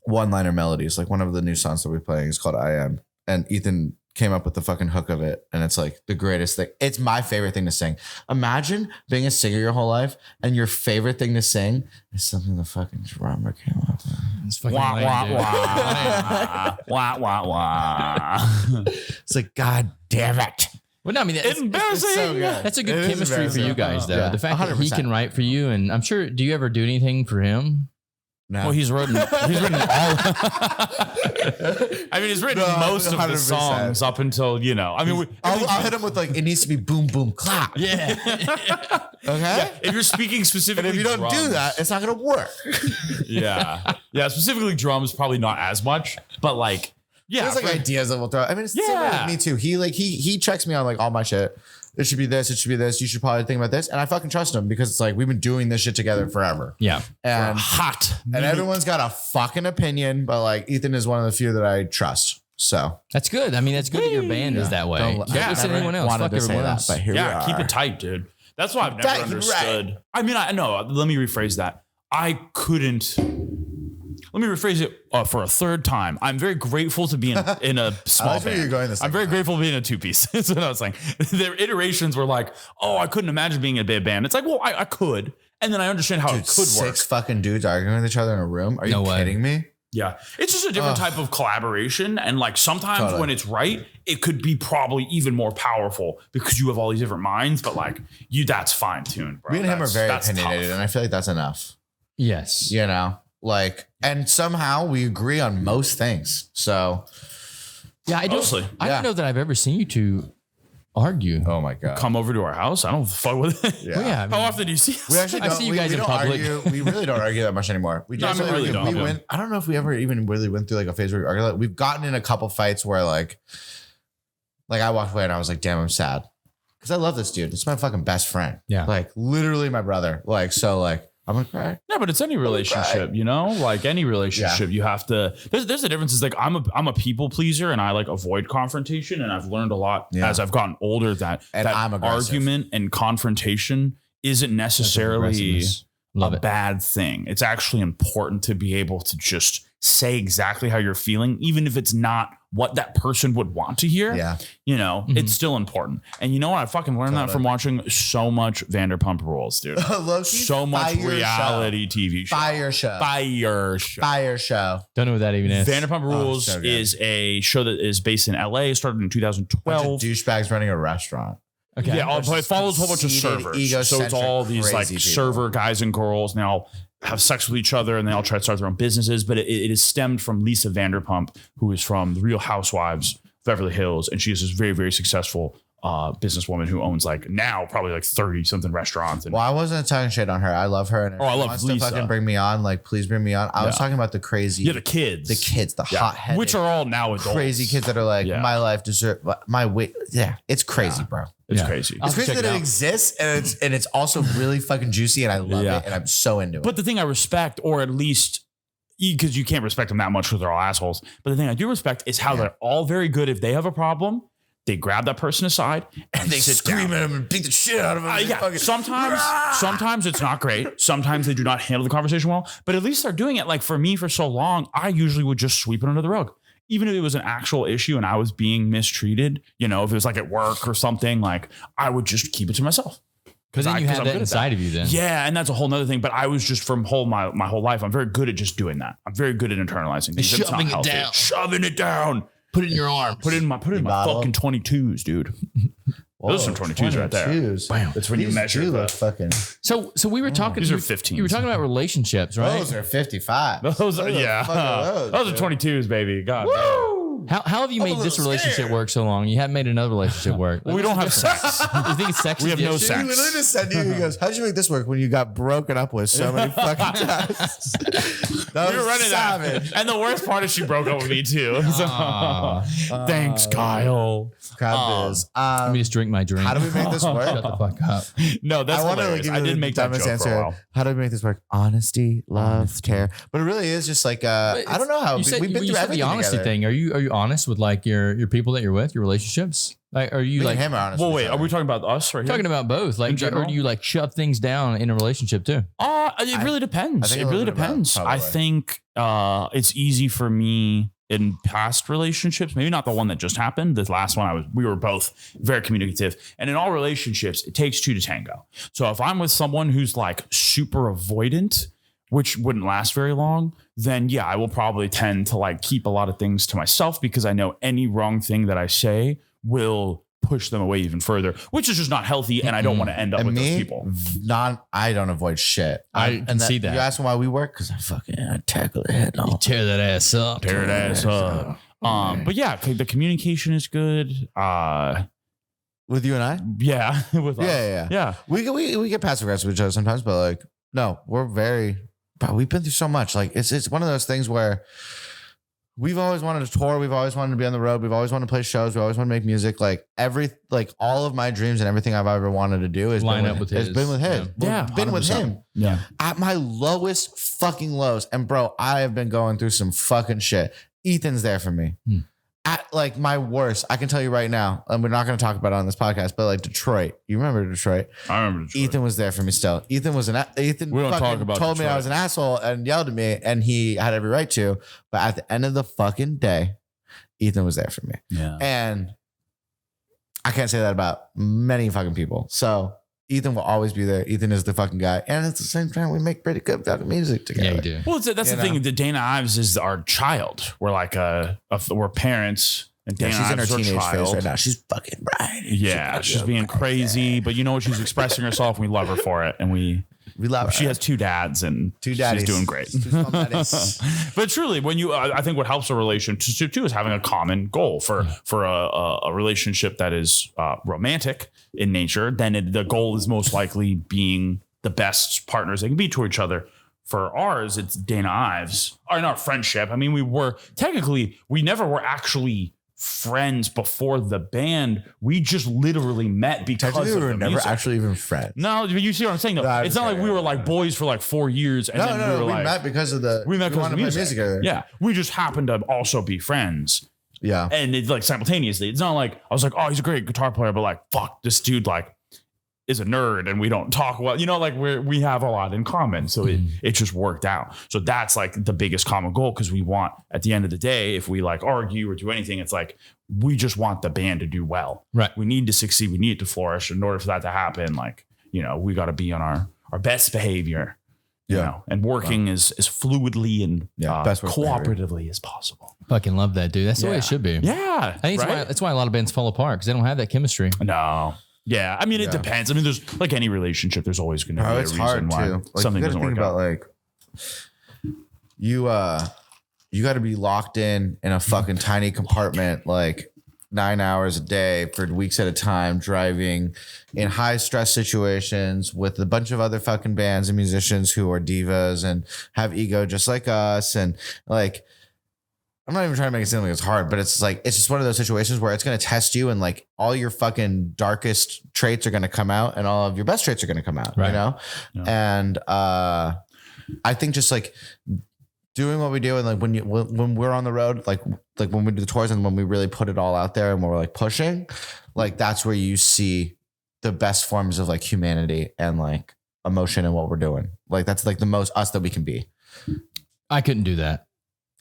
one-liner melodies. Like one of the new songs that we're playing is called I Am. And Ethan came up with the fucking hook of it. And it's like the greatest thing. It's my favorite thing to sing. Imagine being a singer your whole life and your favorite thing to sing is something the fucking drummer came up with. It's fucking wah, wah, wah, wah, wah. It's like, God damn it. Well, no, I mean, it's so good. That's a good chemistry for you guys, though. Yeah, the fact 100%. That he can write for you, and I'm sure. Do you ever do anything for him? No. Well, he's written all. I mean, he's written most of the songs up until I'll hit him with like it needs to be boom boom clap. Yeah. Okay. Yeah, if you're speaking specifically, and if you don't do that, it's not gonna work. Yeah. Specifically, drums probably not as much, but like. Yeah, there's like ideas that we'll throw. I mean, it's the same with me too. He checks me on like all my shit. It should be this. It should be this. You should probably think about this. And I fucking trust him because it's like we've been doing this shit together forever. Yeah, and and everyone's got a fucking opinion, but like Ethan is one of the few that I trust. So that's good. I mean, that's good that your band is that way. Don't listen to anyone else. Fuck everyone else. But here we are. Keep it tight, dude. That's why I've never understood. Right. I mean, I know. Let me rephrase that. I couldn't. Let me rephrase it for a third time. I'm very grateful to be in a small band. I'm very grateful to be in a two-piece. That's what I was saying. Their iterations were like, oh, I couldn't imagine being in a big band. It's like, well, I could. And then I understand how it could work. 6 fucking dudes arguing with each other in a room? Are you kidding me? Yeah. It's just a different type of collaboration. And like sometimes when it's right, it could be probably even more powerful because you have all these different minds. But like that's fine-tuned, bro. Me and him are very opinionated, and I feel like that's enough. Yes. You know? Like, and somehow we agree on most things. So, yeah, I don't know that I've ever seen you two argue. Oh my God. Come over to our house. I don't fuck with it. Yeah. Well, yeah, I mean, how often do you see us? We actually don't, I see you guys in don't public. We really don't argue that much anymore. We just really don't. I don't know if we ever even really went through like a phase where we argued. We've gotten in a couple fights where like I walked away and I was like, damn, I'm sad. Because I love this dude. It's my fucking best friend. Yeah. Like literally my brother. Like, so like, I'm gonna cry. Yeah, but it's any relationship, you know, like any relationship, you have to. There's a difference. It's like I'm a people pleaser, and I like avoid confrontation. And I've learned a lot as I've gotten older that argument and confrontation isn't necessarily a bad thing. It's actually important to be able to just say exactly how you're feeling, even if it's not what that person would want to hear. Yeah. You know, it's still important. And you know what? I fucking learned that from watching so much Vanderpump Rules, dude. So much reality TV show. Fire show. Don't know what that even is. Vanderpump Rules is a show that is based in LA. It started in 2012. Douchebags running a restaurant. Okay. Yeah, it follows a whole bunch of servers. So it's all these like server guys and girls. And they all have sex with each other and they all try to start their own businesses. But it is stemmed from Lisa Vanderpump, who is from The Real Housewives of Beverly Hills. And she is this very, very successful businesswoman who owns like now probably like 30 something restaurants. And Well, I wasn't talking shit on her. I love her. And if I she love wants Lisa. to fucking bring me on, like, please bring me on. I was talking about the crazy. yeah, the kids, the hot-headed, which are all now adults. crazy kids that are like, my life deserves my way. Yeah, it's crazy, bro. It's crazy. It's crazy that it exists, and it's also really fucking juicy, and I love it, and I'm so into it. But the thing I respect, or at least because you can't respect them that much because they're all assholes. But the thing I do respect is how they're all very good. If they have a problem, they grab that person aside and they scream at him and beat the shit out of him. Sometimes it's not great. Sometimes they do not handle the conversation well. But at least they're doing it. Like for me, for so long, I usually would just sweep it under the rug. Even if it was an actual issue and I was being mistreated, you know, if it was like at work or something, like I would just keep it to myself. Because then you have that inside of you then. Yeah, and that's a whole nother thing. But I was just from my whole life, I'm very good at just doing that. I'm very good at internalizing things. Shoving it down. Shoving it down. Put it in your arm. Put it in my fucking 22s, dude. Those are some 22s right there. Bam. That's when you measure the fucking. So we were talking. These are 15s. You were talking about relationships, right? Those are 55. Those are those are 22s, baby. God. How have you made this relationship work so long? You haven't made another relationship work. Well, we don't have sex. You think sex? We is have the no issue? sex. He literally just said to you, he goes, how'd you make this work when you got broken up with so many fucking times? That We were was running savage. that. And the worst part is she broke up with me too. Thanks, Kyle. Crab biz. Let me just drink my drink. How do we make this work? Shut the fuck up. No, that's I want to hilarious. give I you didn't the make that dumbest joke for a while. How do we make this work? Honesty, love, care. But it really is just like I don't know how You said, we've been you through said everything the honesty together. thing. Are you honest with like your people that you're with, your relationships? Like, are you Me like and him are honest. Well, with wait, each are other. we talking about us right here? talking about both? Like, or general? do you like shove things down in a relationship too? It really depends. I think It a really little bit of depends. both, I probably. think it's easy for me in past relationships, maybe not the one that just happened. This last one, we were both very communicative. And in all relationships, it takes two to tango. So if I'm with someone who's like super avoidant, which wouldn't last very long, then yeah, I will probably tend to like keep a lot of things to myself because I know any wrong thing that I say will push them away even further, which is just not healthy. And I don't want to end up And with me, those people. I don't avoid shit. I can see that. You ask why we work? Because I tackle it head on. Tear that ass up. Tear it ass up. But yeah, the communication is good. With you and I? Yeah. With us. Yeah. We get passive aggressive with each other sometimes, but like, no, but we've been through so much. Like it's one of those things where we've always wanted to tour. We've always wanted to be on the road. We've always wanted to play shows. We always want to make music. Like all of my dreams and everything I've ever wanted to do is Line up with his. It's been with him. Yeah, Been with 100%. him. Yeah. At my lowest fucking lows. And bro, I have been going through some fucking shit. Ethan's there for me. At like my worst, I can tell you right now, and we're not going to talk about it on this podcast, but like Detroit, you remember Detroit? I remember Detroit. Ethan was there for me still. Ethan We don't fucking talk about told me I Detroit. was an asshole and yelled at me, and he had every right to. But at the end of the fucking day, Ethan was there for me. Yeah. And I can't say that about many fucking people. So Ethan will always be there. Ethan is the fucking guy. And at the same time, we make pretty good fucking music together. Yeah, you do. Well, that's the thing. The Dana Ives is our child. We're like we're parents. And Yeah, Dana she's in her Ives is our teenage phase child. right now. She's fucking right. Yeah, she's being crazy, but you know what? She's expressing herself, and we love her for it. And we love her. She has two dads, and Two daddies. she's doing great. Two small daddies. But truly, when you, I think what helps a relationship too is having a common goal for a relationship that is romantic in nature. Then the goal is most likely being the best partners they can be to each other. For ours, it's Dana Ives. In our friendship, I mean, we never were actually friends before the band. We just literally met because Technically, of we were the never music. actually even friends. No, but you see what I'm saying though. No, It's not like we were like boys for like 4 years and then we were we like met because of the. we met because of wanted the to play music. together. Yeah, we just happened to also be friends, Yeah. and it's like simultaneously. It's not like I was like, oh, he's a great guitar player, but like, fuck, this dude like is a nerd, and we don't talk well. You know, like we have a lot in common, so it just worked out. So that's like the biggest common goal, because we want, at the end of the day, if we like argue or do anything, it's like we just want the band to do well. Right. We need to succeed. We need it to flourish. In order for that to happen, like, you know, we got to be on our best behavior. You know, and working as fluidly and best work cooperatively as possible. Fucking love that, dude. That's the way it should be. Yeah. I think that's why a lot of bands fall apart, because they don't have that chemistry. No. Yeah. I mean, it depends. I mean, there's like any relationship, there's always going to be a It's reason hard why too. Like, something you gotta doesn't think work about out. like you got to be locked in a fucking tiny compartment, like 9 hours a day for weeks at a time, driving in high stress situations with a bunch of other fucking bands and musicians who are divas and have ego just like us. And like, I'm not even trying to make it seem like it's hard, but it's like, it's just one of those situations where it's going to test you, and like all your fucking darkest traits are going to come out and all of your best traits are going to come out, Right. you know? Yeah. And I think just like doing what we do, and like when we're on the road, like when we do the tours and when we really put it all out there and we're like pushing, like that's where you see the best forms of like humanity and like emotion in what we're doing. Like that's like the most us that we can be. I couldn't do that.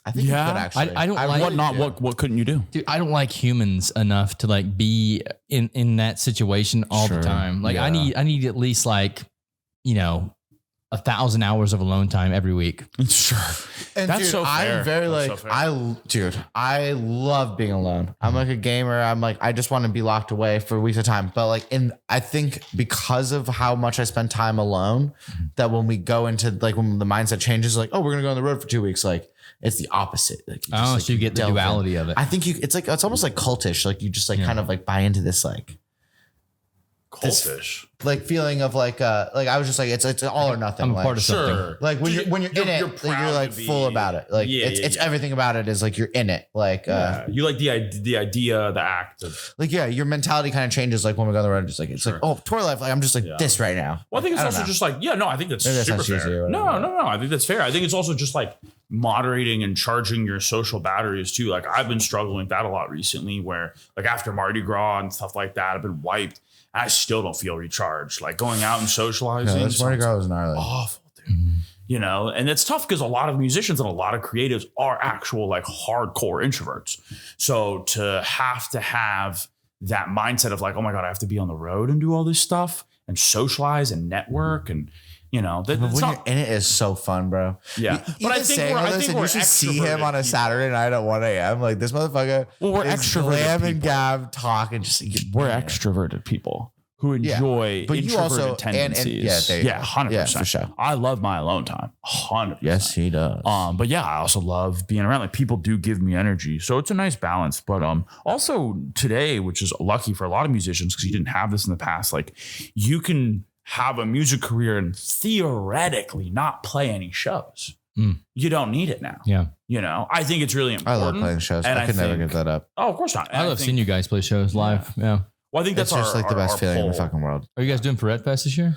I think Yeah. you could actually. I don't like- What couldn't you do? Dude, I don't like humans enough to like be in that situation all Sure. the time. Like I Yeah. need at least like, 1,000 hours of alone time every week. Sure. And That's dude, so fair. I'm very That's like, so fair. I love being alone. I'm like a gamer. I'm like, I just want to be locked away for weeks at a time. But like, I think because of how much I spend time alone, that when we go into like, when the mindset changes, like, oh, we're going to go on the road for 2 weeks. Like it's the opposite. Like, Oh, like, so you get the delve in. duality of it. I think it's almost like cultish. Like you just like kind of like buy into this, like Cultish. like feeling of like I was just like, it's all or nothing. I'm a like, part of something. Sure. like when you're in it, like, you're proud like to be- full about it. Like Yeah, it's yeah. everything about it is like you're in it. Like You like the idea, the act of. like yeah, your mentality kind of changes like when we go on the road. Just like it's like, oh, tour life. Like I'm just like Yeah. this right now. Well, I think it's don't also know. just like, I think that's Maybe that's super not cheesy fair. or No, whatever. I think that's fair. I think it's also just like moderating and charging your social batteries too. Like I've been struggling with that a lot recently, where like after Mardi Gras and stuff like that, I've been wiped. I still don't feel recharged. Like going out and socializing. Yeah, this Mardi sounds Gras was gnarly. awful, dude. And it's tough because a lot of musicians and a lot of creatives are actual like hardcore introverts. So to have that mindset of like, oh my God, I have to be on the road and do all this stuff and socialize and network and But when you're in it, is so fun, bro. Yeah. But I think you should see him on a Saturday night at 1 a.m. Like this motherfucker. Well, we're is extroverted glam and people. gab talk and just We're extroverted people who enjoy But you introverted also- and- tendencies. there you go. 100%. Yeah, for sure. I love my alone time. 100%. Yes, he does. But yeah, I also love being around. Like people do give me energy, so it's a nice balance. But also today, which is lucky for a lot of musicians because you didn't have this in the past. Like you can have a music career and theoretically not play any shows. You don't need it now. Yeah. I think it's really I important. love playing shows. And I could never think- give that up. Oh, of course not. And I love think- seeing you guys play shows live. Yeah. Well, I think that's It's just like the best feeling in the poll. fucking world. Are you guys doing Ferret Fest this year?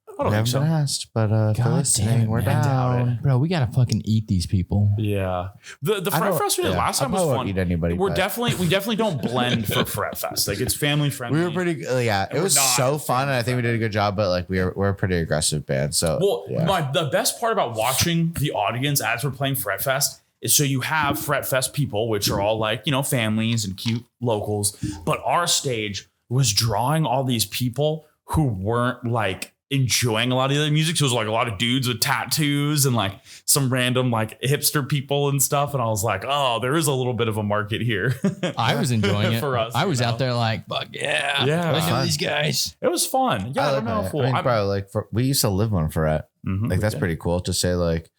I don't We think haven't so. been asked, but if they're God listening, damn it, we're man. I doubt down. it. Bro, we gotta fucking eat these people. Yeah. The I Fret don't- Fest we did yeah, last I time was probably fun. won't eat anybody, we but- definitely don't blend for Fret Fest. Like it's family friendly. We were pretty, yeah. It we're was not so fun, and I think we did a good job. But like, we're a pretty aggressive band. So Well, yeah. the best part about watching the audience as we're playing Fret Fest is so you have Fret Fest people, which are all like, families and cute locals. But our stage was drawing all these people who weren't like enjoying a lot of the music. So it was like a lot of dudes with tattoos and like some random like hipster people and stuff. And I was like, oh, there is a little bit of a market here. I was enjoying it. For us, I was you know? out there like, fuck yeah. Yeah. I know Fun. these guys. It was fun. Yeah, I don't know. it. If I mean, bro, like we used to live one for it. Like that's pretty cool to say. Like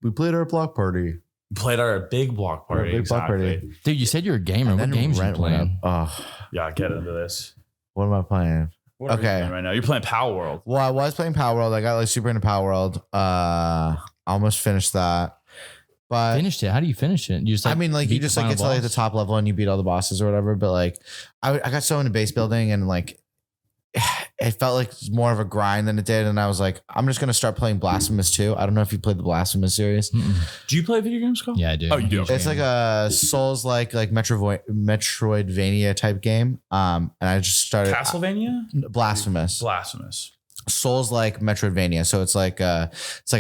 we played our block party. played our big block party. Big block party. Dude, you said you're a gamer. And What then games are you rent went up. playing? Oh, Yeah, get into this. what am I playing? What are you Okay. playing right now? You're playing Power World. Well, I was playing Power World. I got like super into Power World. Almost finished that. But Finished it. How do you finish it? You just I mean, like you beat the just like final get to like the boss? top level and you beat all the bosses or whatever. But like, I got so into base building and like, it felt like more of a grind than it did. And I was like, I'm just gonna start playing Blasphemous 2. I don't know if you played the Blasphemous series. Mm-mm. Do you play video games, Scott? Yeah, I do. Oh, you do? Huge It's gamer. like a Souls like Metroidvania type game. And I just started Castlevania? Blasphemous. Blasphemous. Souls like Metroidvania. So it's like a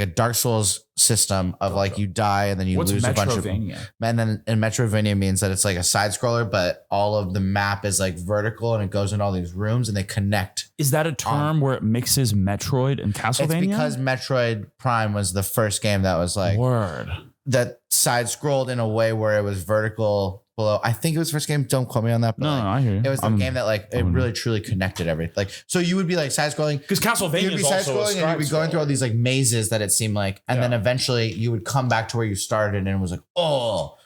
Dark Souls system of like you die and then you What's lose a bunch of. Metrovania? And then in Metroidvania means that it's like a side scroller, but all of the map is like vertical and it goes in all these rooms and they connect. Is that a term where it mixes Metroid and Castlevania? It's because Metroid Prime was the first game that was like Word. that side scrolled in a way where it was vertical below. I think it was the first game. Don't quote me on that. But No, like, I hear you. it was the game that like it really truly connected everything. Like so you would be like side scrolling. Because Castlevania You'd be is side also a scrolling and you'd be going through all these like mazes that it seemed like, and then eventually you would come back to where you started and it was like, oh,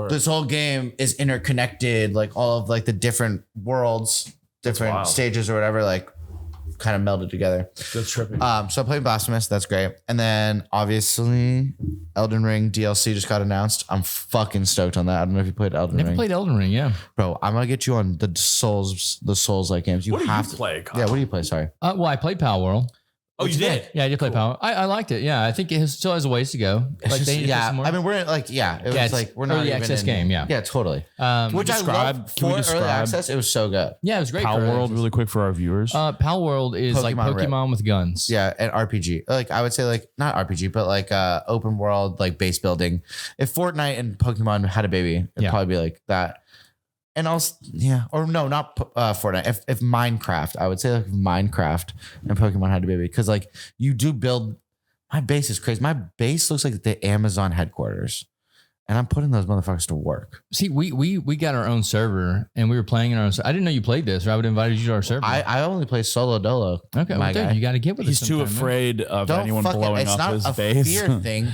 this whole game is interconnected, like all of like the different worlds, different wild. stages or whatever, like kind of melded together. That's trippy. So I played Blasphemous. That's great. And then obviously Elden Ring DLC just got announced. I'm fucking stoked on that. I don't know if you played Elden Never Ring. played Elden Ring, yeah. Bro, I'm gonna get you on the Souls like games. You What do you have to play, Kyle? Yeah, what do you play? Sorry. Well, I played Power World. Oh, you did? Yeah, I did play Power. I liked it. Yeah, I think it still has a ways to go. It's Like just- they need to put yeah, some more. I mean, we're like, yeah, it was it's like we're not early even access in- game. Yeah. Yeah, totally. Which I love Can we for early describe access. It was so good. Yeah, it was great. Pal for early World access. really quick for our viewers? Pal World is like Pokemon Rip. Pokemon with guns. Yeah, and RPG. Like I would say, like not RPG, but like open world, like base building. If Fortnite and Pokemon had a baby, it'd probably be like that. And also, yeah, or no, not Fortnite. If Minecraft, I would say like Minecraft and Pokemon had a baby, because like you do build. My base is crazy. My base looks like the Amazon headquarters, and I'm putting those motherfuckers to work. See, we got our own server and we were playing in our own. I didn't know you played this, or I would have invited you to our server. I only play solo dolo. Okay, my well, dude, guy. you got to get with He's us too sometime, man. afraid of Don't anyone fucking. blowing It's up not his a base. fear thing.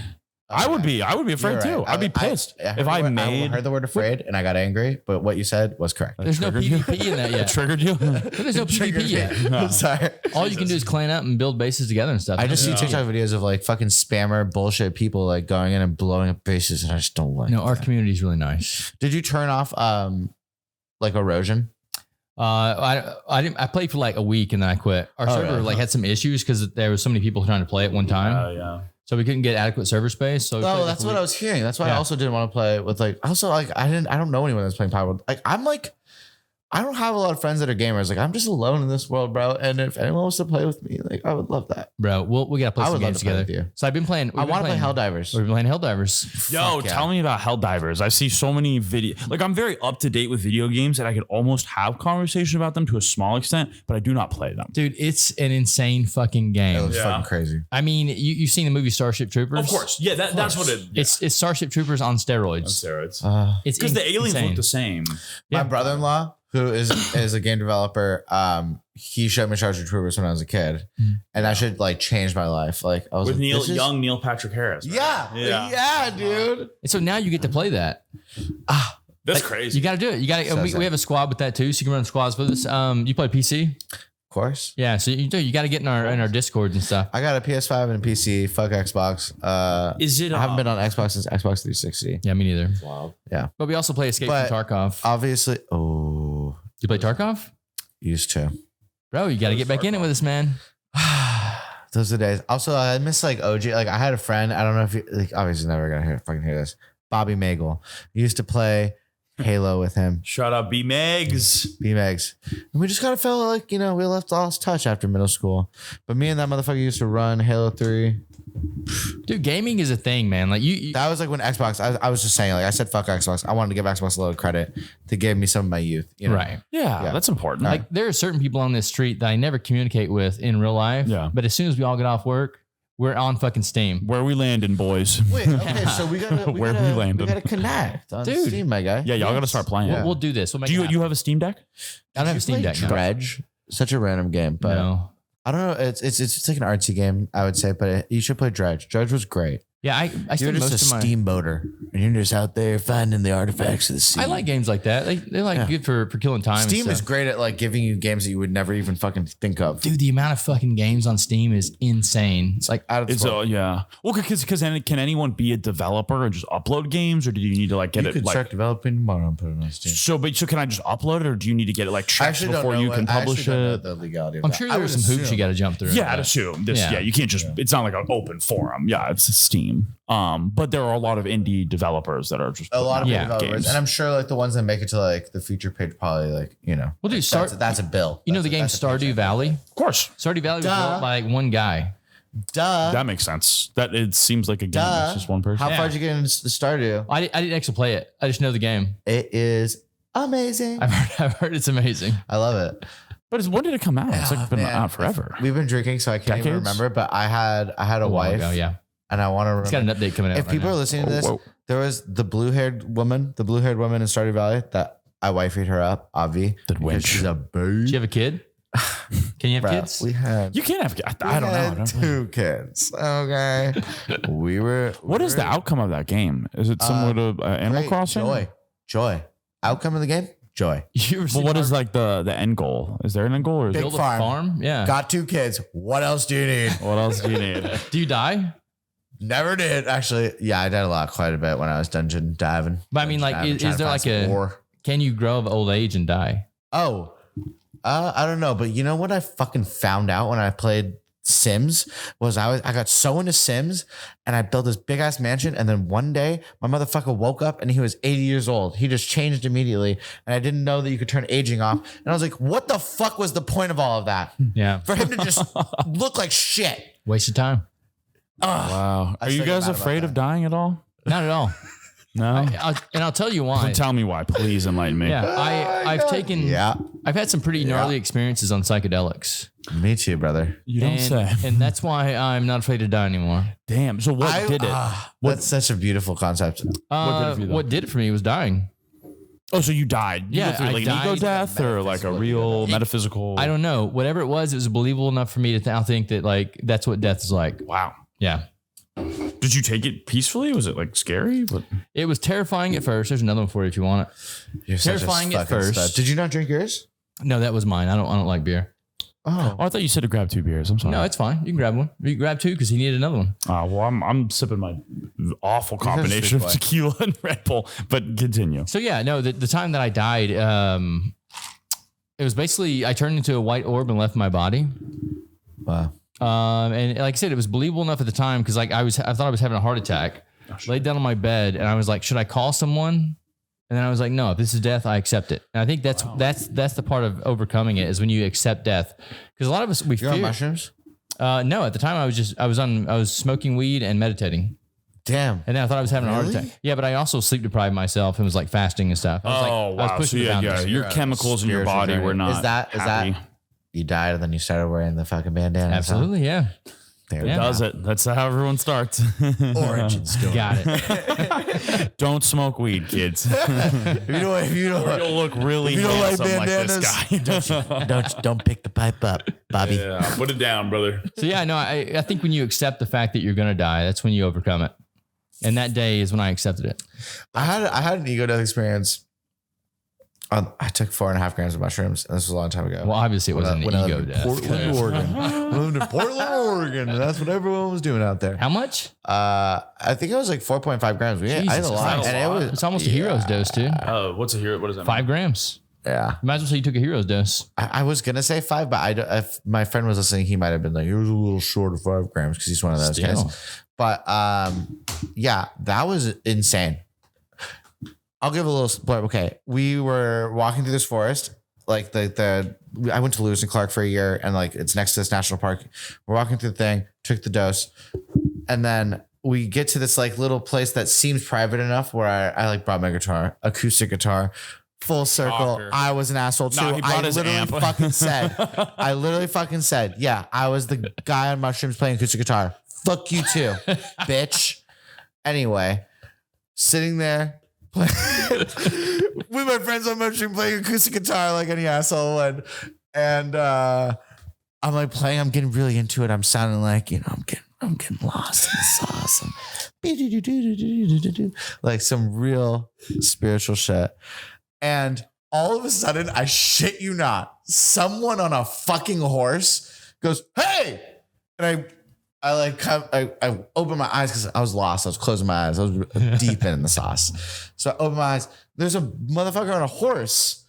I would be afraid You're too. right. I'd be pissed if I made. heard the word afraid and I got angry, but what you said was correct. There's no triggered you? PvP in that yet. Triggered you? There's no PvP yet. I'm sorry. All you can do is clan up and build bases together and stuff. I just see TikTok videos of like fucking spammer bullshit people like going in and blowing up bases, and I just don't like. No, our that. community is really nice. Did you turn off like erosion? I played for like a week and then I quit. Our server really? like had some issues because there was so many people trying to play at one time, Yeah. so we couldn't get adequate server space. So we played, Oh, like, that's a what week. I was hearing. That's why I Yeah. also didn't want to play with like. Also, like I don't know anyone that's playing Power World. Like I'm like. I don't have a lot of friends that are gamers. Like I'm just alone in this world, bro. And if anyone wants to play with me, like I would love that. Bro. We gotta play I some would love games to play together. with you. So I've been playing. I want to play Helldivers. We've been playing Helldivers. Yo, Fuck yeah. tell me about Helldivers. I see so many video. Like I'm very up to date with video games, and I could almost have conversation about them to a small extent, but I do not play them. Dude, it's an insane fucking game. It looks Yeah. fucking crazy. I mean, you've seen the movie Starship Troopers? Of course, yeah. That's what it. It's Starship Troopers on steroids. steroids. It's Because the aliens insane. look the same. Yeah. My brother-in-law, who is a game developer, he showed me Starship Troopers when I was a kid, and that should like change my life. Like I was With like, this is- young Neil Patrick Harris. right? yeah, dude. And so now you get to play that. That's crazy. You got to do it. You got to. So We sick. have a squad with that too, so you can run squads with us. You play PC? Of course. Yeah. So you do. You got to get in our Discords and stuff. I got a PS5 and a PC. Fuck Xbox. Is it? I haven't been on Xbox since Xbox 360. Yeah, me neither. Wow. Yeah. But we also play Escape But- from Tarkov. Obviously, You play Tarkov? used to. Bro, you got to get back in it with us, man. Those are the days. Also, I miss like OG. Like I had a friend. I don't know if you like. Obviously, never gonna fucking hear this. Bobby Magel. Used to play Halo with him. Shut up, B Megs. B-Megs. And we just kind of felt like, we lost touch after middle school. But me and that motherfucker used to run Halo 3. Dude, gaming is a thing, man. Like you That was like when Xbox, I was just saying, like I said, fuck Xbox. I wanted to give Xbox a little credit to give me some of my youth. right. Yeah, that's important. Like there are certain people on this street that I never communicate with in real life. Yeah. But as soon as we all get off work, we're on fucking Steam. Where we landing, boys? Wait, okay, so we gotta, Where we landed. we gotta connect on Dude. Steam, my guy. Yeah, y'all got to start playing. We'll do this. We'll make Do it you happen. you have a Steam Deck? I don't have a Steam Deck. No. Dredge. Such a random game, but No. I don't know. It's like an artsy game, I would say, but you should play Dredge. Dredge was great. Yeah, I You're spend just most a of my steamboater, and you're just out there finding the artifacts of the sea. I like games like that. They're like good for killing time. and Steam is stuff. great at like giving you games that you would never even fucking think of. Dude, the amount of fucking games on Steam is insane. It's like out of this It's world. yeah. Well, because can anyone be a developer and just upload games, or do you need to like get You it could like? start developing tomorrow and put it on Steam. So can I just upload it, or do you need to get it like I checked actually don't before know you what- can I actually publish don't know it? the legality of I'm that. sure I there's would some hoops assume. you got to jump through. Yeah, I'd assume this. Yeah. Yeah, you can't just. It's not like an open forum. Yeah, it's Steam. But there are a lot of indie developers that are just A lot of Yeah. developers, games. and I'm sure like the ones that make it to like the feature page probably like Well, dude, like, that's a bill. You know the That's game that's Stardew paycheck. Valley? Of course, Stardew Valley was Duh. built by like one guy. Duh. that makes sense. That it seems like a game. Duh. It's just one person. How Yeah. far did you get into Stardew? I didn't actually play it. I just know the game. It is amazing. I've heard it's amazing. I love it. But when did it come out? It's like been Man. out forever. We've been drinking, so I can't even Decades? remember. But I had a A while wife, ago, yeah. and I want to It's got remember. an update coming out. If people are listening to this, Whoa. there was the blue-haired woman in Stardew Valley that I wifeyed her up, Avi. The because wench. She's a Did babe. you have a kid? Can you have Bro, kids? we had. You can't have. I don't know. I don't know. 2 kids. Okay. What is the outcome of that game? Is it similar to Animal great. Crossing? Joy. Outcome of the game? Joy. You ever Well, seen what our- is like the end goal? Is there an end goal or is Big it, build a farm. farm? Yeah. Got 2 kids. What else do you need? what else do you need? Do you die? Never did. Actually, yeah, I did quite a bit when I was dungeon diving. But I mean, like, Dungeon diving, is there trying like to find some a? ore. Can you grow of old age and die? Oh, I don't know. But you know what I fucking found out when I played Sims was I got so into Sims and I built this big ass mansion. And then one day my motherfucker woke up and he was 80 years old. He just changed immediately. And I didn't know that you could turn aging off. And I was like, what the fuck was the point of all of that? Yeah. For him to just look like shit. Waste of time. Ugh. Wow. I Are you still get guys mad about afraid of that. dying at all? Not at all. No. I'll tell you why. Tell me why. Please enlighten me. Yeah, I've taken. Yeah, I've had some pretty gnarly experiences on psychodics. me too, brother. You don't say. And that's why I'm not afraid to die anymore. Damn. So what did it? That's such a beautiful concept. What did it for me was dying. Oh, so you died. You Yeah, went through I like an ego died. death or like a real metaphysical. I don't know. Whatever it was believable enough for me to now think that like that's what death is like. Wow. Yeah. Did you take it peacefully? Was it like scary? What? It was terrifying at first. There's another one for you if you want it. You're such a Terrifying at fucking first. stud. Did you not drink yours? No, that was mine. I don't like beer. Oh, Oh, I thought you said to grab 2 beers. I'm sorry. No, it's fine. You can grab one. You can grab 2 because he needed another one. Well, I'm sipping my awful guys are combination of boy. tequila and Red Bull. But continue. So yeah, no, the time that I died, it was basically I turned into a white orb and left my body. wow. And like I said, it was believable enough at the time because like I thought I was having a heart attack. Laid down on my bed and I was like, should I call someone? And then I was like, no, if this is death, I accept it. And I think that's the part of overcoming it is when you accept death. Because a lot of us we You're fear. on mushrooms? No, at the time I was smoking weed and meditating. Damn. And then I thought I was having a heart Really? attack. Yeah, but I also sleep deprived myself and was like fasting and stuff. I was Oh, like, I was wow. pushing So the yeah, boundaries. your chemicals in your Spiritual body journey. were not. Is that happy. you died and then you started wearing the fucking bandana? Absolutely, yeah. There Yeah. Does it? That's how everyone starts. Origin story. Got it. Don't smoke weed, kids. If you don't, You'll look really If you don't like handsome like this bandanas, guy. don't pick the pipe up, Bobby. Yeah, put it down, brother. So yeah, no, I think when you accept the fact that you're gonna die, that's when you overcome it. And that day is when I accepted it. I had an ego death experience. I took 4.5 grams of mushrooms. And this was a long time ago. Well, obviously it wasn't When an I ego lived in death. Portland, Oregon. I lived in Portland, Oregon. And that's what everyone was doing out there. How much? I think it was like 4.5 grams. I had Jesus a lot. Christ. And it was, It's almost a hero's dose, dude. What's a hero? What is that? 5 grams. yeah. You might as well say you took a hero's dose. I was going to say 5, but if my friend was listening, he might have been like, it was a little short of 5 grams because he's one of those Still. guys. But yeah, that was insane. I'll give a little blurb. Okay. We were walking through this forest. Like I went to Lewis and Clark for a year and like it's next to this national park. We're walking through the thing, took the dose. And then we get to this like little place that seems private enough where I like brought my guitar, acoustic guitar, full circle. Shocker. I was an asshole too. No, he brought I his literally amp. fucking said, yeah, I was the guy on mushrooms playing acoustic guitar. Fuck you too, bitch. Anyway, sitting there with my friends on mushroom playing acoustic guitar like any asshole would. And I'm like playing, I'm getting really into it. I'm sounding like, I'm getting lost in the sauce. Like some real spiritual shit. And all of a sudden, I shit you not, someone on a fucking horse goes, hey! And I open my eyes because I was lost. I was closing my eyes. I was deep in the sauce. So I open my eyes. There's a motherfucker on a horse.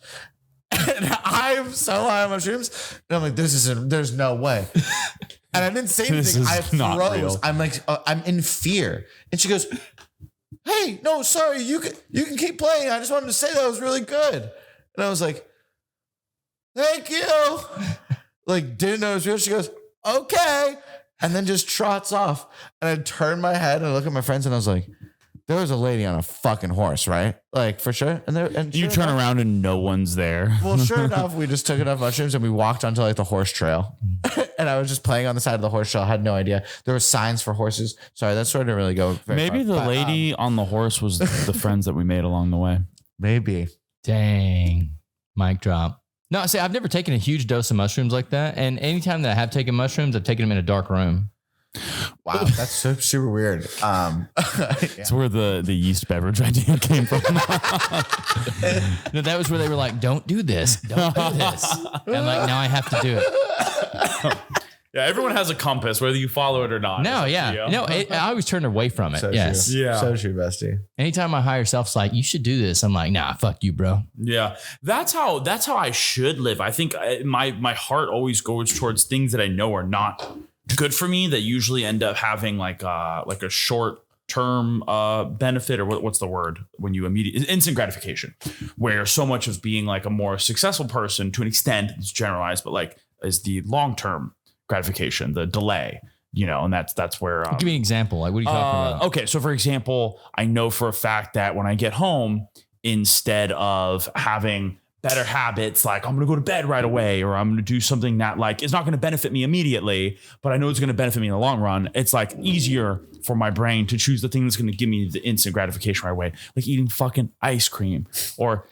And I'm so high on mushrooms. And I'm like, there's no way. And I didn't say This anything. is I not froze. real. I'm like, I'm in fear. And she goes, hey, no, sorry. You can keep playing. I just wanted to say that was really good. And I was like, thank you. Like, didn't know it was real. She goes, okay. And then just trots off. And I turned my head and I look at my friends and I was like, there was a lady on a fucking horse, right? Like, for sure. And You sure turn enough- around and no one's there. Well, sure enough, we just took enough mushrooms and we walked onto like the horse trail. And I was just playing on the side of the horse trail. I had no idea. There were signs for horses. Sorry, that story didn't really go very Maybe far. the But, lady on the horse was the friends that we made along the way. maybe. Dang. Mic drop. No, see, I've never taken a huge dose of mushrooms like that. And anytime that I have taken mushrooms, I've taken them in a dark room. Wow, that's so super weird. It's where the yeast beverage idea came from. No, that was where they were like, don't do this. Don't do this. And I'm like, now I have to do it. Yeah, everyone has a compass, whether you follow it or not. No, yeah. No, I always turn away from it. So yes. true. Yeah. So true, bestie. Anytime my higher self's like, you should do this, I'm like, nah, fuck you, bro. Yeah, that's how I should live. I think my heart always goes towards things that I know are not good for me, that usually end up having like a short term benefit, or what's the word when you instant gratification, where so much of being like a more successful person, to an extent, it's generalized, but like is the long term gratification, the delay, and that's where Give me an example. Like, what are you talking about? Okay, so for example, I know for a fact that when I get home, instead of having better habits, like I'm going to go to bed right away, or I'm going to do something that like is not going to benefit me immediately, but I know it's going to benefit me in the long run. It's like easier for my brain to choose the thing that's going to give me the instant gratification right away, like eating fucking ice cream, or,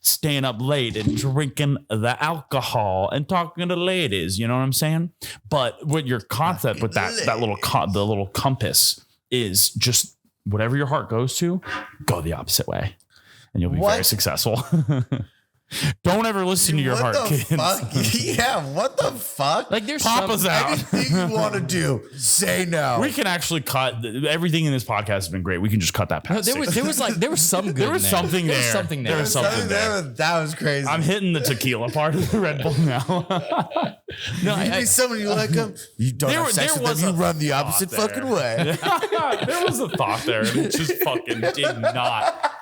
staying up late and drinking the alcohol and talking to ladies. You know what I'm saying? But what your concept with that the little compass is, just whatever your heart goes to, go the opposite way, and you'll be very successful. Don't ever listen to your heart, kids. Fuck? Yeah, what the fuck? Like, there's Papa's out. Anything you want to do, say no. We can actually cut everything in this podcast has been great. We can just cut that No, past. there was some good. There was something there. Something there. There was something there. That was crazy. I'm hitting the tequila part of the Red Bull now. No, you need someone you like them. You don't have sex with them. You run the opposite fucking way. There was a thought there, and it just fucking did not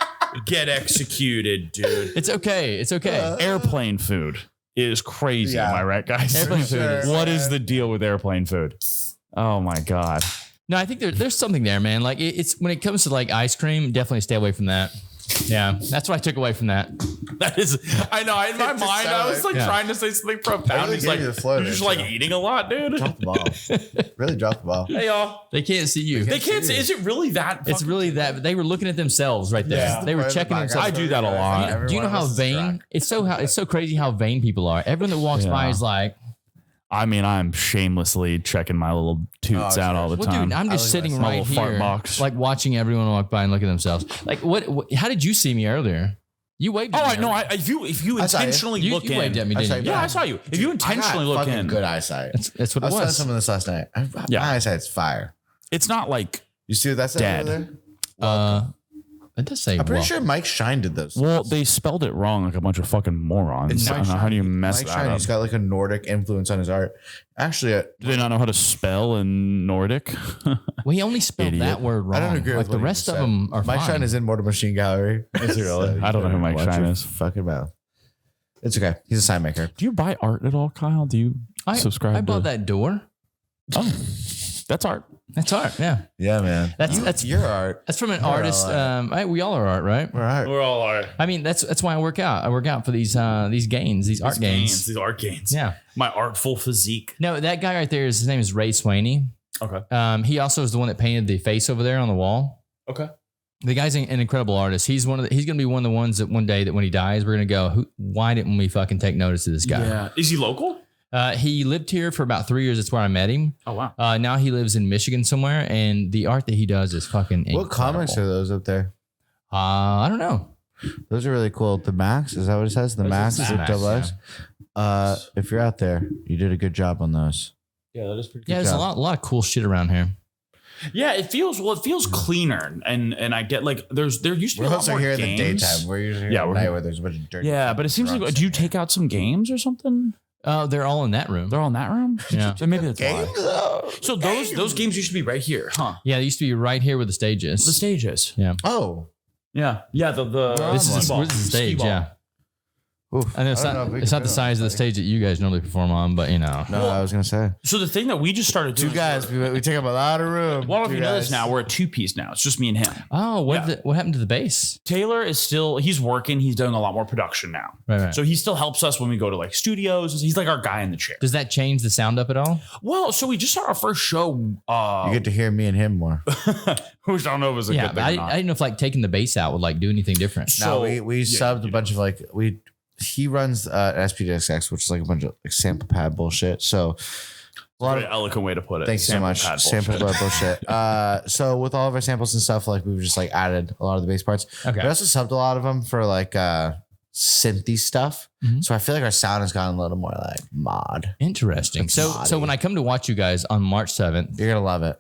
get executed, dude. It's okay. It's okay. Airplane food is crazy. Yeah. Am I right, guys? Airplane food is- What is the deal with airplane food? Oh my God. No, I think there's something there, man. Like, it's when it comes to like ice cream, definitely stay away from that. Yeah, that's what I took away from that. That is, I know. In my mind, I was like trying to say something profound. really He's gave like, you the flow you're there, just like too. eating a lot, dude. Drop the ball. Really drop the ball. Hey, y'all. They can't see you. They can't say, is it really that? It's really that they were looking at themselves right there. Yeah. They were Part of the checking podcast. themselves. I do that a lot. Do you know how vain? It's so crazy how vain people are. Everyone that walks by Yeah. is like, I mean, I'm shamelessly checking my little toots out all the well, time. dude, I'm just look at sitting my right little fart here, box. like watching everyone walk by and look at themselves. Like, what? How did you see me earlier? You waved. Oh, at me I know. earlier. If you I saw you. intentionally You look in, waved at me, I didn't saw you? you. yeah, I saw you. If you intentionally I got look fucking in, good eyesight. That's what I it was telling was. someone this last night. Yeah. My eyesight's fire. it's not like. You see what that's Dead. over there? It does say. I'm pretty well. sure Mike Shine did those. Well, they spelled it wrong like a bunch of fucking morons. I don't know how do you mess Mike that Shine, up? he's got like a Nordic influence on his art. Actually, Do they not know how to spell in Nordic? Well, he only spelled Idiot. that word wrong. I don't agree Like with the what you rest just of said. them are Mike fine. Shine is in Mortar Machine Gallery. Is he really? I don't know who Mike Shine is. Fucking mouth. It's okay. He's a sign maker. Do you buy art at all, Kyle? Do you subscribe? I bought to... that door. Oh, that's art. That's art. Yeah, Yeah, man. that's your art. That's from an We're all artist. art. We all are art, right? We're art. We're all art. I mean, that's why I work out. I work out for these gains, these art gains. These art gains. Yeah. My artful physique. No, that guy right there, his name is Ray Swaney. Okay. He also is the one that painted the face over there on the wall. Okay. The guy's an incredible artist. He's going to be one of the ones that one day that when he dies, we're going to go, why didn't we fucking take notice of this guy? Yeah. Is he local? He lived here for about 3 years. That's where I met him. Oh, wow. Now he lives in Michigan somewhere, and the art that he does is fucking incredible. What comics are those up there? I don't know. Those are really cool. The Max, is that what it says? The Max is the a Max, double X. If you're out there, you did a good job on those. Yeah, that is pretty Yeah, there's a lot of cool shit around here. Yeah, it feels cleaner, and I get like there used to be We're a lot also more here in the games. daytime. We're usually here Yeah, at we're night here. where there's a bunch of dirty. Yeah, but it seems like, do you take out some games or something? They're all in that room. They're all in that room. Yeah. So maybe that's games? why. So those games used to be right here, huh? Yeah, they used to be right here where the stage is. The stages. Yeah. Oh, Yeah. The This is skee-ball. the stage, Skee-ball. yeah. oof. I know it's don't know not, if we it's can not the do it. size of the stage that you guys normally perform on, but you know. No, I was gonna say So the thing that we just started doing. two guys. We take up a lot of room. Well, if Two you know this guys. now, we're a 2-piece now. It's just me and him. Oh, Yeah. what happened to the bass? Taylor is still, he's working. He's doing a lot more production now. Right. So he still helps us when we go to like studios. He's like our guy in the chair. Does that change the sound up at all? Well, so we just saw our first show. You get to hear me and him more. Which I don't know if it was a Yeah, good but thing I or not. didn't know if like taking the bass out would like do anything different. So- no, we yeah, subbed you a bunch of like we he runs SPDXX, which is like a bunch of like sample pad bullshit. So a lot of eloquent way to put it. thank you so much. Sample pad bullshit. So with all of our samples and stuff, like we've just like added a lot of the bass parts. Okay. We also subbed a lot of them for like synthy stuff. Mhm. So I feel like our sound has gotten a little more like mod. Interesting. So when I come to watch you guys on March 7th, You're gonna love it.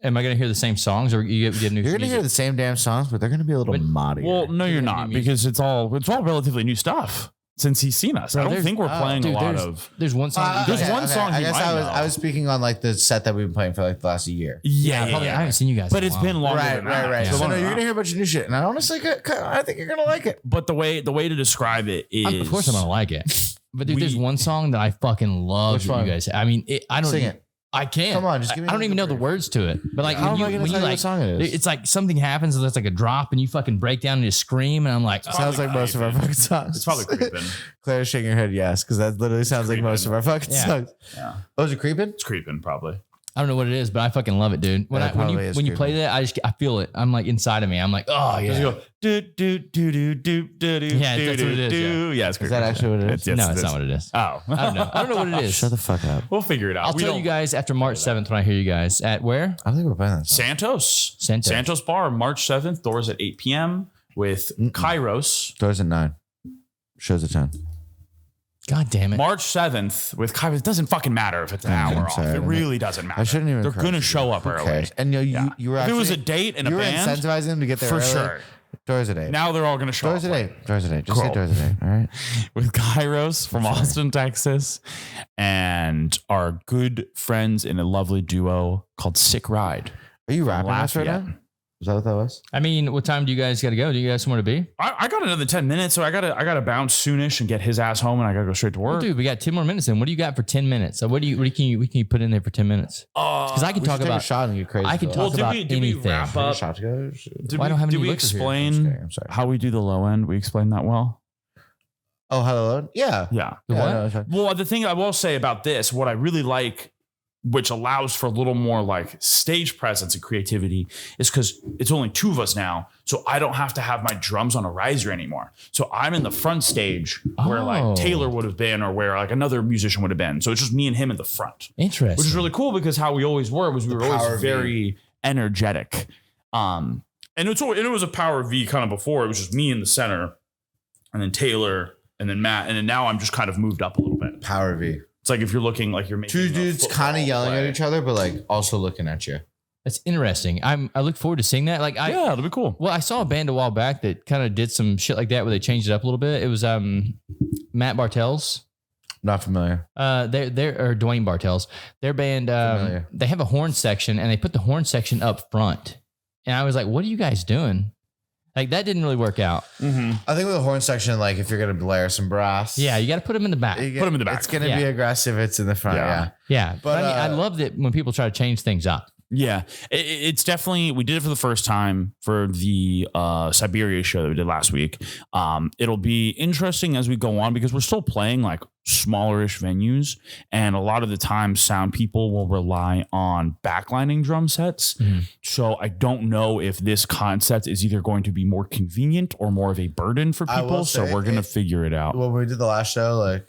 am I going to hear the same songs or you get new? You're gonna hear the same damn songs, but they're gonna be a little moddy. Well, no, you're not, because it's all relatively new stuff since he's seen us. Bro, I don't there's- think we're playing a lot of. There's one song. There's one song I he guess might I was know. speaking on like the set that we've been playing for like the last year. Yeah, Probably, I haven't seen you guys, but in a it's while. been longer Right, than that. right. Yeah. So no, Longer you're than gonna that. hear a bunch of new shit, and I honestly, I think you're gonna like it. But the way to describe it is, Of course, I'm gonna like it. But dude, We- there's one song that I fucking love. Which that one? you guys. I mean, I don't Sing it. I can't. Come on, just give me I don't the even know the brief. words to it. But like How when am I you gonna tell you like, what song it is? it's like something happens and there's like a drop and you fucking break down and you scream and I'm like, Sounds like most of our fucking songs. it's probably creeping. Claire's shaking her head yes, because that literally sounds like most of our fucking Yeah. songs. Yeah, Oh, is it creeping? it's creeping probably. I don't know what it is, but I fucking love it, dude. When Yeah, it probably is when you play creepy. that, I feel it. I'm like inside of me. I'm like, oh yeah. Does it go do do do do do do do? Yeah, that's what it is, do? Yeah, it's Is that actually what it is? No, it's not what it is. Oh, I don't know. I don't know what it is. Shut the fuck up. we'll figure it out. I'll We tell don't- you guys after March 7th when I hear you guys at where? I think we're playing that song. Santos. Santos. Bar, March 7th, doors at 8 p.m. with Kairos. Doors at 9. Shows at 10. God damn it. March 7th with Kairos. It doesn't fucking matter if it's an I'm hour off. sorry, It I'm really doesn't matter. I shouldn't even. They're correct going to you. show up Who early. cares? And you, Yeah. you were If it actually, was a date and a you were band, incentivizing them to get there for early. sure. Doors at 8. Now they're all going to show Doors up at late. 8. Doors at 8. Just Cool. say doors at 8. All right. With Kairos from Austin, Texas, and our good friends in a lovely duo called Sick Ride. Are you rapping us right Lafayette. now? Is that what that was? I mean, what time do you guys got to go? Do you guys somewhere to be? I got another 10 minutes, so I gotta bounce soonish and get his ass home, and I gotta go straight to work. Dude, we got 10 more minutes in. What do you got for 10 minutes? So what can you put in there for 10 minutes? Because I can We talk should take about a shot and get crazy. I can though. talk did about we anything. wrap Take a up? shot together. Did Well, I don't have any did we liquor here. explain I'm sorry. how we do the low end? We explained that well. Oh, hello. Yeah. Yeah. The Yeah, what? no, it's fine. Well, the thing I will say about this, what I really like, which allows for a little more like stage presence and creativity, is because it's only two of us now. So I don't have to have my drums on a riser anymore. So I'm in the front stage where Oh. like Taylor would have been or where like another musician would have been. So it's just me and him in the front, Interesting. which is really cool because how we always were was we were power always V. very energetic. And it was a power V kind of before. It was just me in the center and then Taylor and then Matt. And then now I'm just kind of moved up a little bit. Power V. It's like if you're looking like you're making Two a dudes football kind of yelling play. at each other, but like also looking at you. That's interesting. I look forward to seeing that. Like Yeah, it'll be cool. Well, I saw a band a while back that kind of did some shit like that where they changed it up a little bit. It was Matt Bartels. Not familiar. They're or Dwayne Bartels. Their band Familiar. they have a horn section and they put the horn section up front. And I was like, what are you guys doing? Like that didn't really work out. I think with the horn section, like if you're gonna blare some brass, Yeah, you got to put them in the back. you get- Put 'em in the back. It's gonna Yeah. be aggressive. It's in the front. Yeah. Yeah. Yeah, but I mean, I But, love that when people try to change things up. Yeah, it's definitely, we did it for the first time for the Siberia show that we did last week. It'll be interesting as we go on because we're still playing like smallerish venues, and a lot of the time sound people will rely on backlining drum sets. Mhm. So I don't know if this concept is either going to be more convenient or more of a burden for I will people. So say we're gonna it- figure it out. When we did the last show, like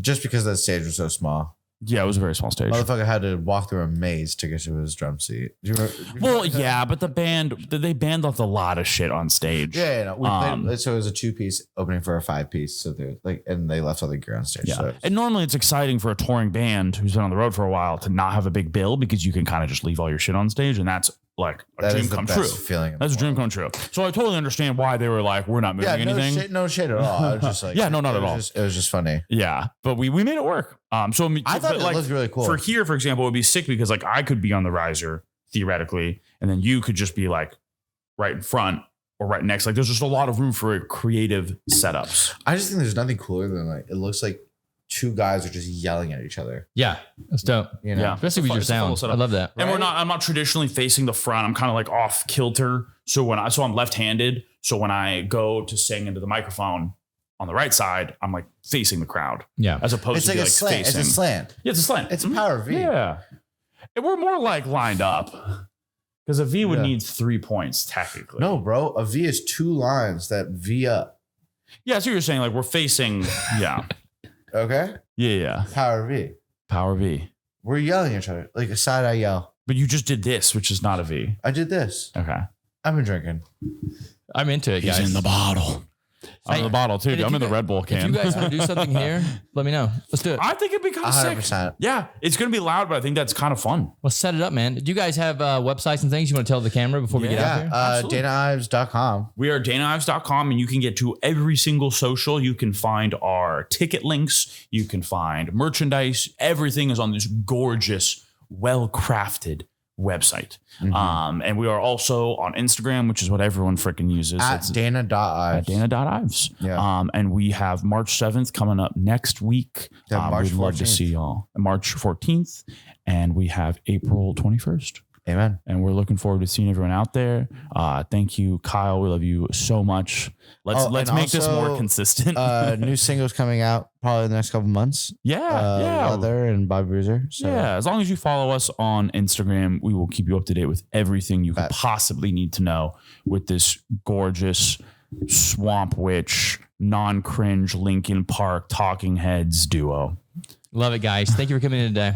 just because that stage was so small, Yeah, it was a very small stage. motherfucker had to walk through a maze to get to his drum seat. Do you remember? Well, yeah, but they banned off a lot of shit on stage. Yeah, no, we Um, played, so it was a 2-piece opening for a 5-piece. So they're like, and they left all the gear on stage. Yeah. So And normally it's exciting for a touring band who's been on the road for a while to not have a big bill because you can kind of just leave all your shit on stage. And that's like a that dream is the come best true. feeling. in That's a the dream world. come true. So I totally understand why they were like, we're not moving Yeah, anything. no shit at all. I was just like, Yeah, no, not it at was all. Just, it was just funny. Yeah. But we made it work. So I mean, I thought but, it like, looked really cool. for here, for example, it would be sick because like I could be on the riser theoretically, and then you could just be like right in front or right next. Like there's just a lot of room for creative setups. I just think there's nothing cooler than like it looks like two guys are just yelling at each other. Yeah, that's dope. You know? Yeah. Especially with your It's a fun sound. setup. I love that. And Right? I'm not traditionally facing the front. I'm kind of like off kilter. So I'm left-handed. So when I go to sing into the microphone on the right side, I'm like facing the crowd Yeah. as opposed It's to like be a like slant. facing. It's a slant. Yeah, it's a slant. It's a Mhm. power V. Yeah. And we're more like lined up because a V would Yeah. need 3 points technically. No, bro. A V is two lines that V up. Yeah, so you're saying like we're facing, yeah. Okay. Yeah. Power V. Power V. We're yelling at each other. Like a side eye yell. But you just did this, which is not a V. I did this. Okay. I've been drinking. I'm into it, guys. He's in the bottle. I'm in the bottle too. And if I'm you in the guys- Red Bull can. If you guys want to do something here, let me know. Let's do it. I think it'd be kind of sick. 100%. Yeah, it's going to be loud, but I think that's kind of fun. Let's set it up, man. Do you guys have websites and things you want to tell the camera before we get out Yeah. here? Absolutely. DanaIves.com. We are DanaIves.com, and you can get to every single social. You can find our ticket links. You can find merchandise. Everything is on this gorgeous, well-crafted website. And we are also on Instagram, which is what everyone freaking uses. At It's Dana.Ives. at Dana.Ives. Yeah. And we have March 7th coming up next week. Yeah, March We'd love to 14th. see y'all. March 14th. And we have April 21st. Amen. And we're looking forward to seeing everyone out there. Thank you, Kyle. We love you so much. Let's and make this more also, consistent. New singles coming out probably in the next couple months. yeah. Leather and Bobby Bruiser. So Yeah, as long as you follow us on Instagram, we will keep you up to date with everything you could possibly need to know with this gorgeous Swamp Witch, non-cringe Linkin Park Talking Heads duo. Love it, guys. Thank you for coming in today.